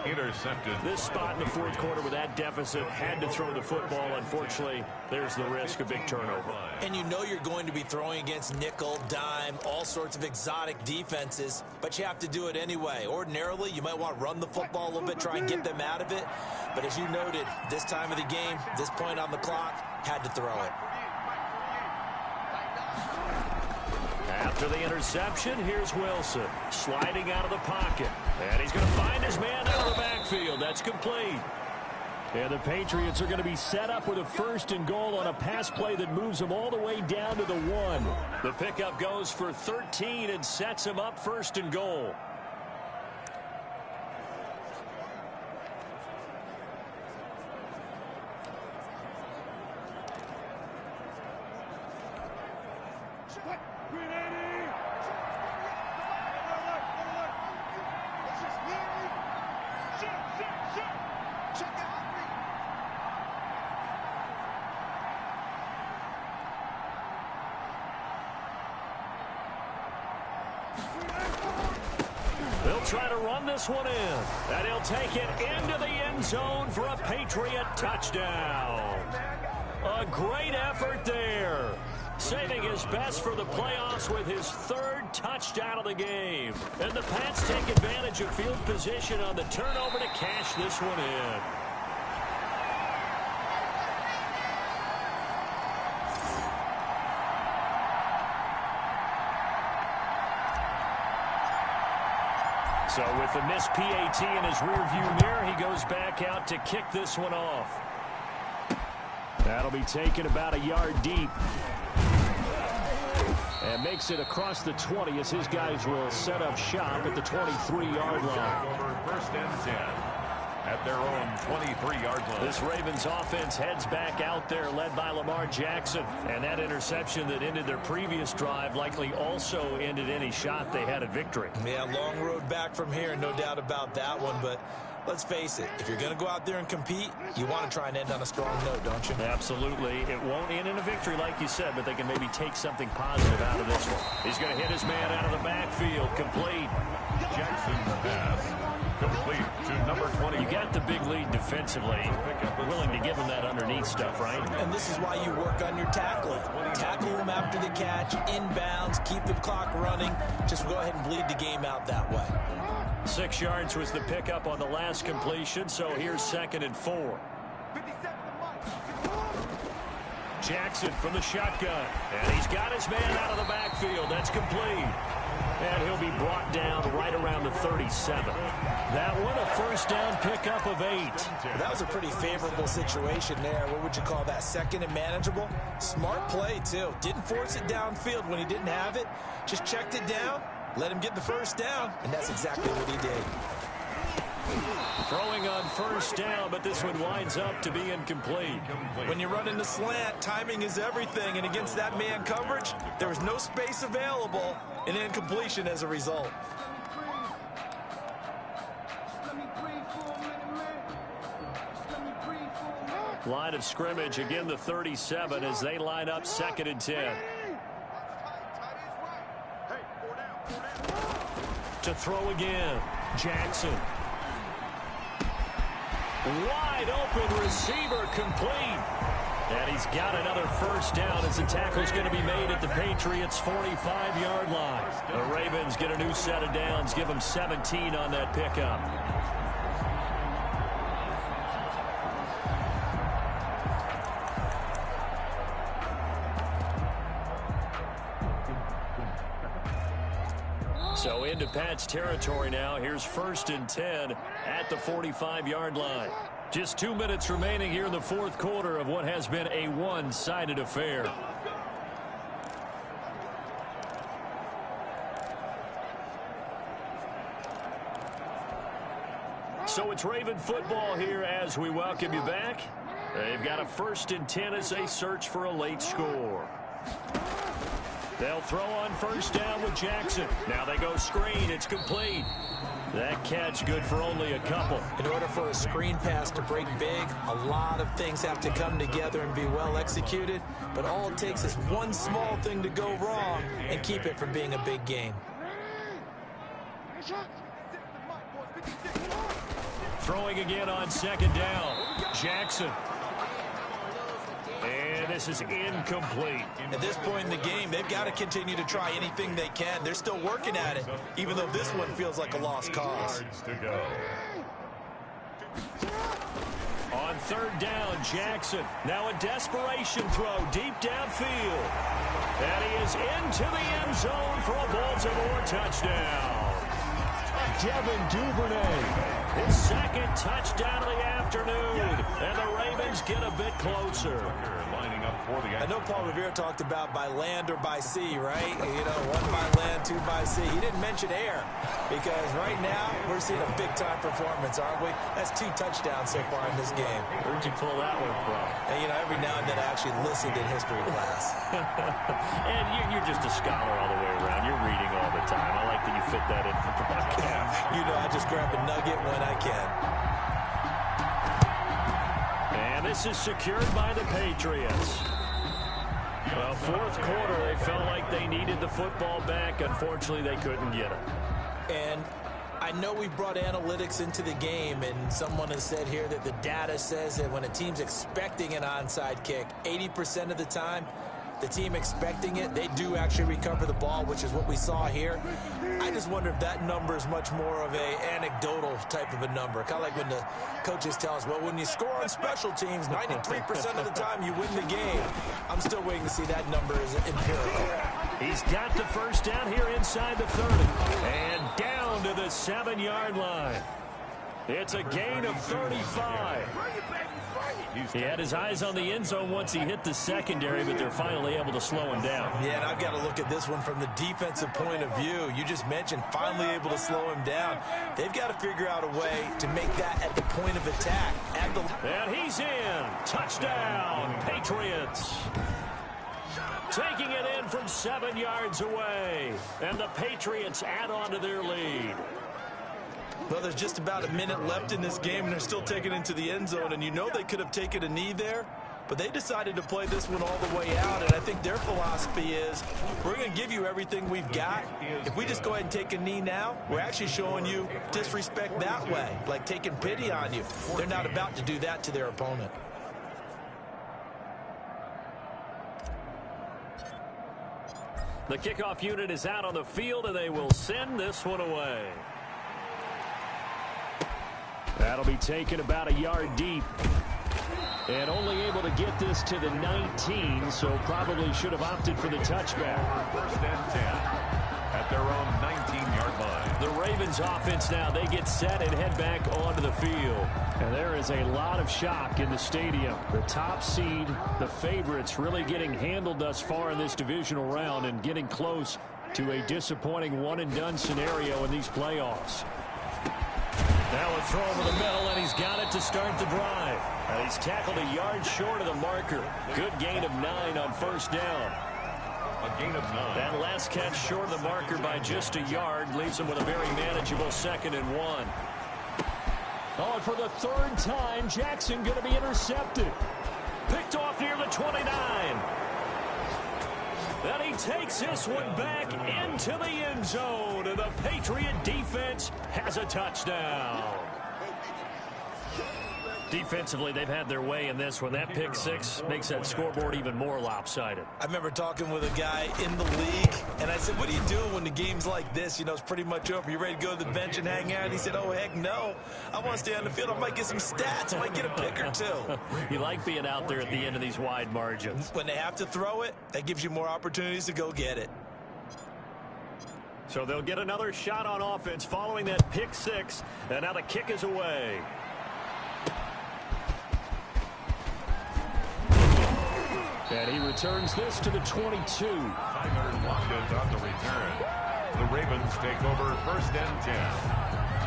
intercepted. This spot in the 4th quarter with that deficit, had to throw the football. Unfortunately, there's the risk of big turnover. And you know you're going to be throwing against nickel, dime, all sorts of exotic defenses, but you have to do it anyway. Ordinarily, you might want to run the football a little bit, try and get them out of it. But as you noted, this time of the game, this point on the clock, had to throw it. After the interception, here's Wilson sliding out of the pocket. And he's going to find his man out of the backfield. That's complete. And the Patriots are going to be set up with a 1st and goal on a pass play that moves them all the way down to the 1. The pickup goes for 13 and sets them up 1st and goal. They'll try to run this one in, and he'll take it into the end zone for a Patriot touchdown. A great effort there, saving his best for the playoffs with his 3rd touchdown of the game. And the Pats take advantage of field position on the turnover to cash this one in. So with the missed PAT in his rearview mirror, he goes back out to kick this one off. That'll be taken about a yard deep. And makes it across the 20 as his guys will set up shop at the 23-yard line. Over 1st and 10 at their own 23-yard line. This Ravens offense heads back out there, led by Lamar Jackson. And that interception that ended their previous drive likely also ended any shot they had at victory. Yeah, long road back from here, no doubt about that one. But let's face it, if you're going to go out there and compete, you want to try and end on a strong note, don't you? Absolutely. It won't end in a victory, like you said, but they can maybe take something positive out of this one. He's going to hit his man out of the backfield. Complete. Jackson's pass complete to number 20. You got the big lead defensively. Willing to give him that underneath stuff, right? And this is why you work on your tackling. Tackle him after the catch, inbounds, keep the clock running. Just go ahead and bleed the game out that way. 6 yards was the pickup on the last completion, so here's 2nd and 4. Jackson from the shotgun, and he's got his man out of the backfield. That's complete. And he'll be brought down right around the 37. That one, a 1st down pickup of 8. That was a pretty favorable situation there. What would you call that? 2nd and manageable? Smart play, too. Didn't force it downfield when he didn't have it. Just checked it down, let him get the 1st down, and that's exactly what he did. Throwing on 1st down, but this one winds up to be incomplete. When you run into slant, timing is everything, and against that man coverage, there was no space available, and incompletion as a result. Line of scrimmage, again the 37 as they line up 2nd and 10. To throw again, Jackson. Wide open receiver, complete. And he's got another 1st down as the tackle's going to be made at the Patriots' 45-yard line. The Ravens get a new set of downs, give them 17 on that pickup. So into Pat's territory now. Here's 1st and 10 at the 45-yard line. Just 2 minutes remaining here in the fourth quarter of what has been a one-sided affair. So it's Raven football here as we welcome you back. They've got a 1st and 10 as they search for a late score. They'll throw on 1st down with Jackson. Now they go screen. It's complete. That catch good for only a couple. In order for a screen pass to break big, a lot of things have to come together and be well executed. But all it takes is one small thing to go wrong and keep it from being a big game. Throwing again on 2nd down. Jackson. And this is incomplete. At this point in the game, they've got to continue to try anything they can. They're still working at it, even though this one feels like a lost cause. To go. On 3rd down, Jackson. Now a desperation throw deep downfield. And he is into the end zone for a Baltimore touchdown. Devin Duvernay. His 2nd touchdown of the afternoon. And the Ravens get a bit closer. Lining up for the I know Paul Revere talked about by land or by sea, right? You know, 1 by land, 2 by sea. He didn't mention air because right now we're seeing a big-time performance, aren't we? That's 2 touchdowns so far in this game. Where'd you pull that one from? And, you know, every now and then I actually listened in history class. And you're just a scholar all the way around. You're reading all the time. I like that you fit that in for broadcast. You know, I just grab a nugget when I can. And this is secured by the Patriots. Well, fourth quarter, they felt like they needed the football back. Unfortunately, they couldn't get it. And I know we brought analytics into the game, and someone has said here that the data says that when a team's expecting an onside kick, 80% of the time, the team expecting it, they do actually recover the ball, which is what we saw here. I just wonder if that number is much more of a anecdotal type of a number. Kind of like when the coaches tell us, well, when you score on special teams, 93% of the time you win the game. I'm still waiting to see that number is empirical. He's got the 1st down here inside the 30. And down to the 7-yard line. It's a gain of 35. He had his eyes on the end zone once he hit the secondary, but they're finally able to slow him down. Yeah, and I've got to look at this one from the defensive point of view. You just mentioned finally able to slow him down. They've got to figure out a way to make that at the point of attack. And he's in. Touchdown, Patriots. Taking it in from 7 yards away. And the Patriots add on to their lead. Well, there's just about a minute left in this game, and they're still taking it into the end zone. And you know they could have taken a knee there, but they decided to play this one all the way out. And I think their philosophy is, we're going to give you everything we've got. If we just go ahead and take a knee now, we're actually showing you disrespect that way, like taking pity on you. They're not about to do that to their opponent. The kickoff unit is out on the field, and they will send this one away. That'll be taken about a yard deep. And only able to get this to the 19, so probably should have opted for the touchback. 1st and 10 at their own 19-yard line. The Ravens offense now, they get set and head back onto the field. And there is a lot of shock in the stadium. The top seed, the favorites, really getting handled thus far in this divisional round and getting close to a disappointing one-and-done scenario in these playoffs. Now a throw over the middle, and he's got it to start the drive. And he's tackled a yard short of the marker. Good gain of 9 on 1st down. A gain of 9. That last catch short of the marker by just a yard leaves him with a very manageable 2nd and 1. Oh, and for the 3rd time, Jackson going to be intercepted. Picked off near the 29. And he takes this one back into the end zone. And the Patriot defense has a touchdown. Defensively, they've had their way in this one. That pick 6 makes that scoreboard even more lopsided. I remember talking with a guy in the league, and I said, what are you doing when the game's like this? You know, it's pretty much over. You ready to go to the bench and hang out? And he said, oh, heck no. I want to stay on the field. I might get some stats. I might get a pick or 2. You like being out there at the end of these wide margins. When they have to throw it, that gives you more opportunities to go get it. So they'll get another shot on offense following that pick six. And now the kick is away. And he returns this to the 22. Tigers blocked on the return. The Ravens take over 1st and 10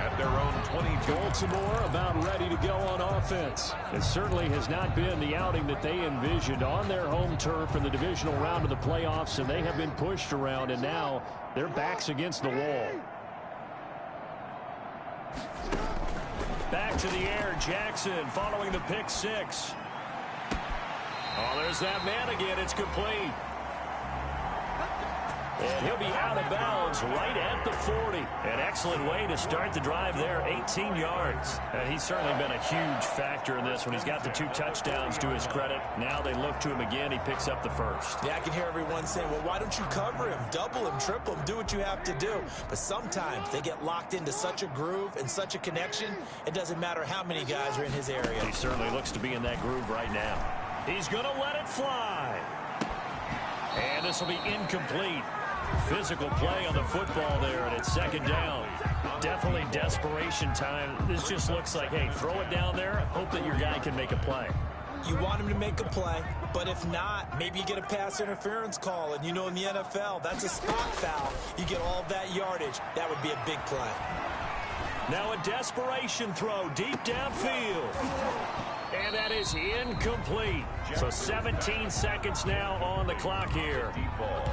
at their own 22. Baltimore about ready to go on offense. It certainly has not been the outing that they envisioned on their home turf in the divisional round of the playoffs, and they have been pushed around, and now their backs against the wall. Back to the air, Jackson following the pick six. Oh, there's that man again. It's complete. And he'll be out of bounds right at the 40. An excellent way to start the drive there, 18 yards. And he's certainly been a huge factor in this when he's got the 2 touchdowns to his credit. Now they look to him again. He picks up the first. Yeah, I can hear everyone saying, well, why don't you cover him, double him, triple him, do what you have to do. But sometimes they get locked into such a groove and such a connection, it doesn't matter how many guys are in his area. He certainly looks to be in that groove right now. He's going to let it fly. And this will be incomplete. Physical play on the football there, and it's 2nd down. Definitely desperation time. This just looks like, hey, throw it down there, hope that your guy can make a play. You want him to make a play, but if not, maybe you get a pass interference call, and you know in the NFL, that's a spot foul. You get all of that yardage. That would be a big play. Now a desperation throw deep downfield. And that is incomplete. So 17 seconds now on the clock here.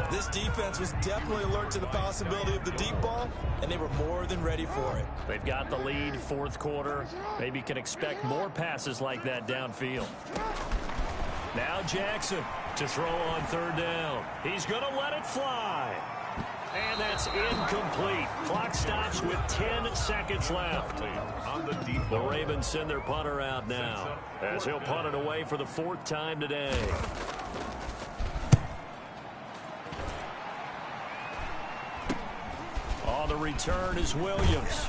This defense was definitely alert to the possibility of the deep ball, and they were more than ready for it. They've got the lead, 4th quarter. Maybe can expect more passes like that downfield. Now Jackson to throw on 3rd down. He's going to let it fly. And that's incomplete. Clock stops with 10 seconds left. The Ravens send their punter out now as he'll punt it away for the 4th time today. On the return is Williams.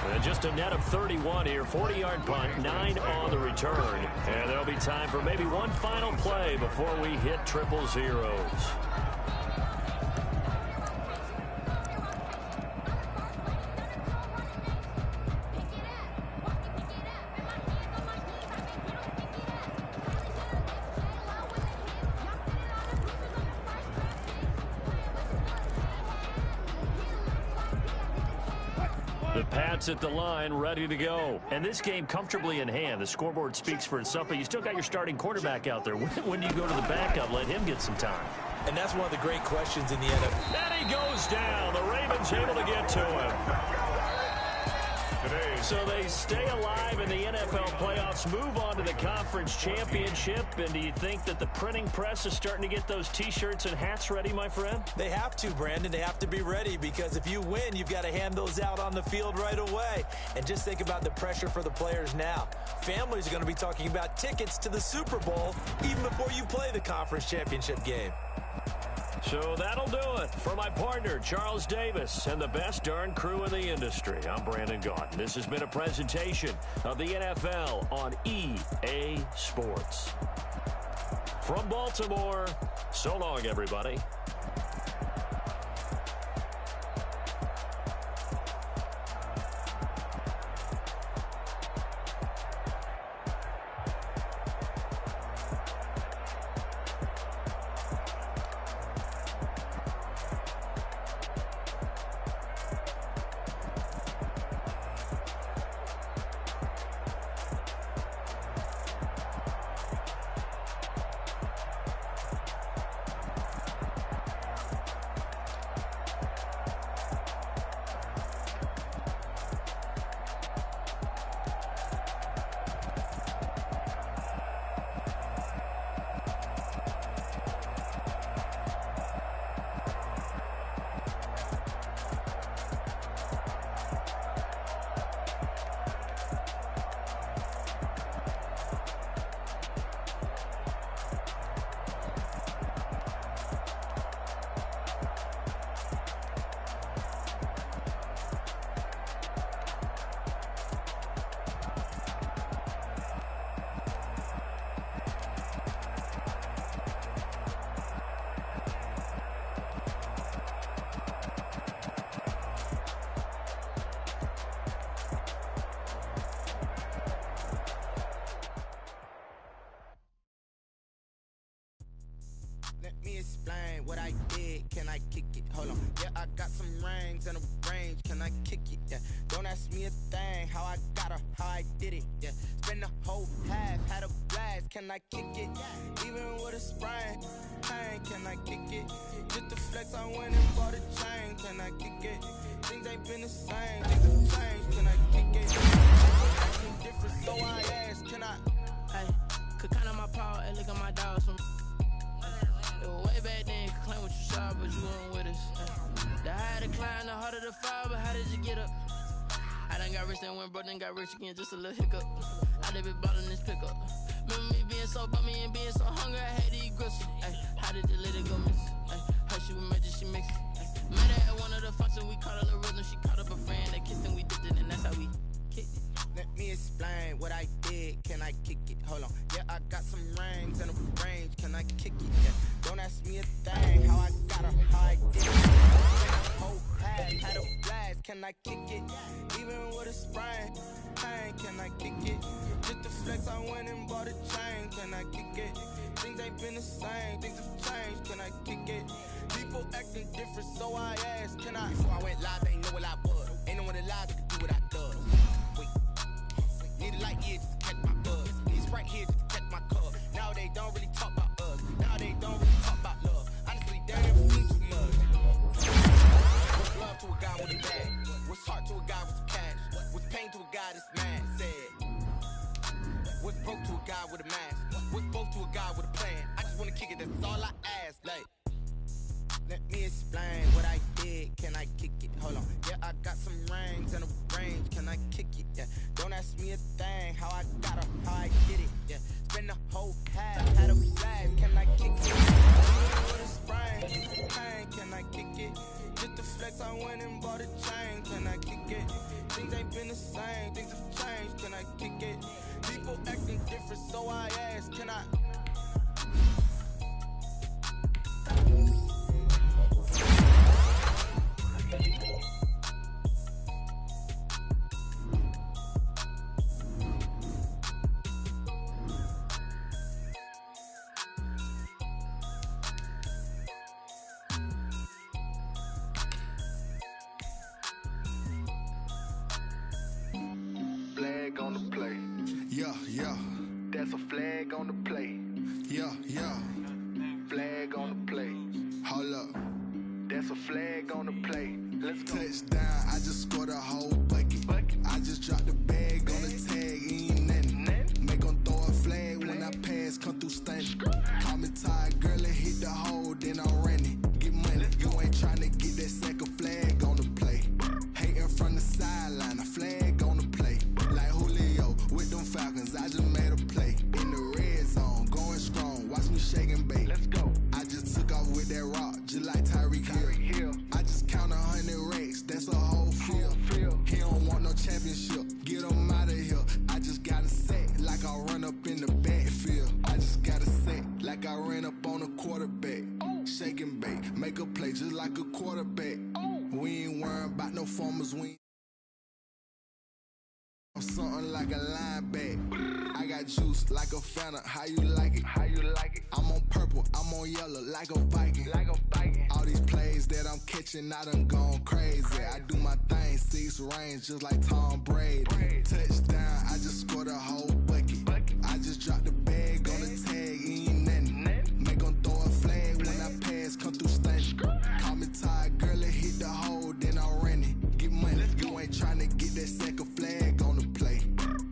And just a net of 31 here. 40-yard punt, 9 on the return. And there'll be time for maybe one final play before we hit 000. At the line, ready to go. And this game comfortably in hand. The scoreboard speaks for itself, but you still got your starting quarterback out there. When do you go to the backup? Let him get some time. And that's one of the great questions in the NFL. And he goes down. The Ravens able to get to him. So they stay alive in the NFL playoffs, move on to the conference championship. And do you think that the printing press is starting to get those T-shirts and hats ready, my friend? They have to, Brandon. They have to be ready, because if you win, you've got to hand those out on the field right away. And just think about the pressure for the players now. Families are going to be talking about tickets to the Super Bowl even before you play the conference championship game. So that'll do it for my partner, Charles Davis, and the best darn crew in the industry. I'm Brandon Gaudin. This has been a presentation of the NFL on EA Sports. From Baltimore, so long, everybody. me explain what I did. Can I kick it? Hold on. Yeah, I got some rings and a range. Can I kick it? Yeah. Don't ask me a thing. How I got her, how I did it. Yeah. Spend the whole half, had a blast. Can I kick it? Even with a sprain. Pain, can I kick it? Just the flex, I went and bought a chain. Can I kick it? Things ain't been the same. Things have changed. Can I kick it? Acting different, so I asked. Can I? Hey, could count on my paw and look at my dogs from. It was way back then, could claim what you saw, but you weren't with us. The higher the climb, the harder the fall, but how did you get up? I done got rich and went broke, then got rich again, just a little hiccup. I done been ballin' this pickup. Remember me being so bummy and being so hungry, I had to eat gristle. Ay, how did the lady go miss? Ay, her she was magic, she mixed. Met her at one of the functions, we caught her the rhythm, she caught up a friend, they kissed and we dipped it, and that's how we kicked it. Let me explain what I did. Can I kick it? Hold on. Yeah, I got some rings and a range. Can I kick it? Yeah. Don't ask me a thing. How I got her, how I did it. Whole path, had a blast. Can I kick it? Even with a sprain. Pain, can I kick it? Just the flex, I went and bought a chain. Can I kick it? Things ain't been the same. Things have changed. Can I kick it? People acting different, so I asked. Can I? Before I went live, they ain't know what I was. Ain't no one alive that could do what I does. Need a light here just to catch my buzz. Need Sprite here just to catch my cup. Now they don't really talk about us. Now they don't really talk about love. Honestly, they never seen too much. What's love to a guy with a bag? What's heart to a guy with some cash? What's pain to a guy that's mad? Said. What's broke to a guy with a mask? What's both to a guy with a plan? I just wanna kick it, that's all I ask. Like, let me explain what I did. Can I kick it? Hold on. Yeah, I got some rings and a range. Can I kick it? Yeah. Don't ask me a thing. How I got her, how I did it. Yeah. Spend the whole half, had a blast. Can I kick it? Even with a sprain. Pain, can I kick it? Just the flex, I went and bought a chain. Can I kick it? Things ain't been the same. Things have changed. Can I kick it? People acting different, so I asked. Can I? Flag on the play. Yeah, yeah. That's a flag on the play. Yeah, yeah. Flag on the play. Hold up. That's a flag on the play. Let's go. Touchdown, I just scored a whole bucket. I just dropped the bag on the tag, ain't nothing. Make 'em throw a flag when I pass, come through stunning. Call me tired, girl, and hit the hole, then I'm running. Get money, you ain't tryna get that second flag on the play. Hating from the sideline, a flag on the play. Like Julio with them Falcons, I just made a play. In the red zone, going strong, watch me shake and bake. Let's go. I just took off with that rock, just like Tyreek Hill. I just count 100 racks, that's a whole field. He don't want no championship, get him out of here. I just got a set, like I run up in the backfield. I just got a set, like I ran up on a quarterback. Shake and bake, make a play just like a quarterback. We ain't worrying about no formers, we ain't something like a linebacker. I got juice like a Fanta, how you like it? How you like it? I'm on purple, I'm on yellow, like a Viking. Like a Viking. All these plays that I'm catching, I done gone crazy. I do my thing, 6 range, just like Tom Brady. Touchdown, I just scored a whole bucket. I just dropped the bag on the tag, ain't nothing. Make 'em throw a flag when I pass, come through stunning. Call me tired, girl, and hit the hole, then I'm running. Get money, you ain't tryna get that second flag on the play.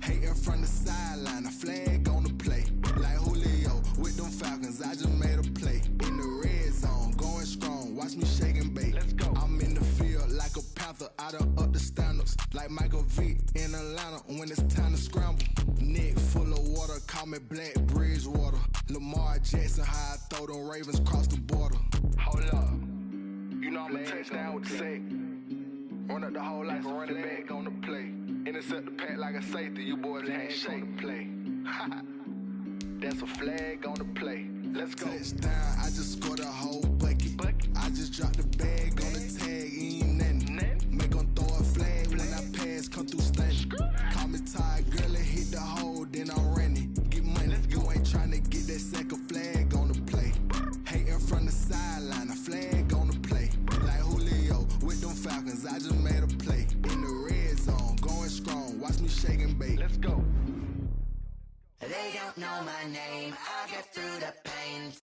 Hating from the sideline, a flag on the play. Like Julio with them Falcons, I just made a play. In the red zone, going strong, watch me shake and bake. Let's go. I'm in the field like a Panther, I done up the standards. Like Michael Vick in Atlanta when it's time to scramble. Neck full of water, call me Black Bridgewater. Lamar Jackson, how I throw them Ravens cross the border. Hold up. You know I'm a touchdown with the sack. Run up the whole life and run it back on the play. Intercept the pack like a safety, you boys ain't shake the play. That's a flag on the play. Let's go. Touchdown, I just scored a whole bucket. I just dropped the bag on the tag, ain't nothing. Make 'em throw a flag when I pass, come through stunning. Call me tired, girl, and hit the hole, then I'm running. Get money, you ain't tryna get that second flag on the play. Hating from the shake and bake. Let's go. They don't know my name, I'll get through the pain.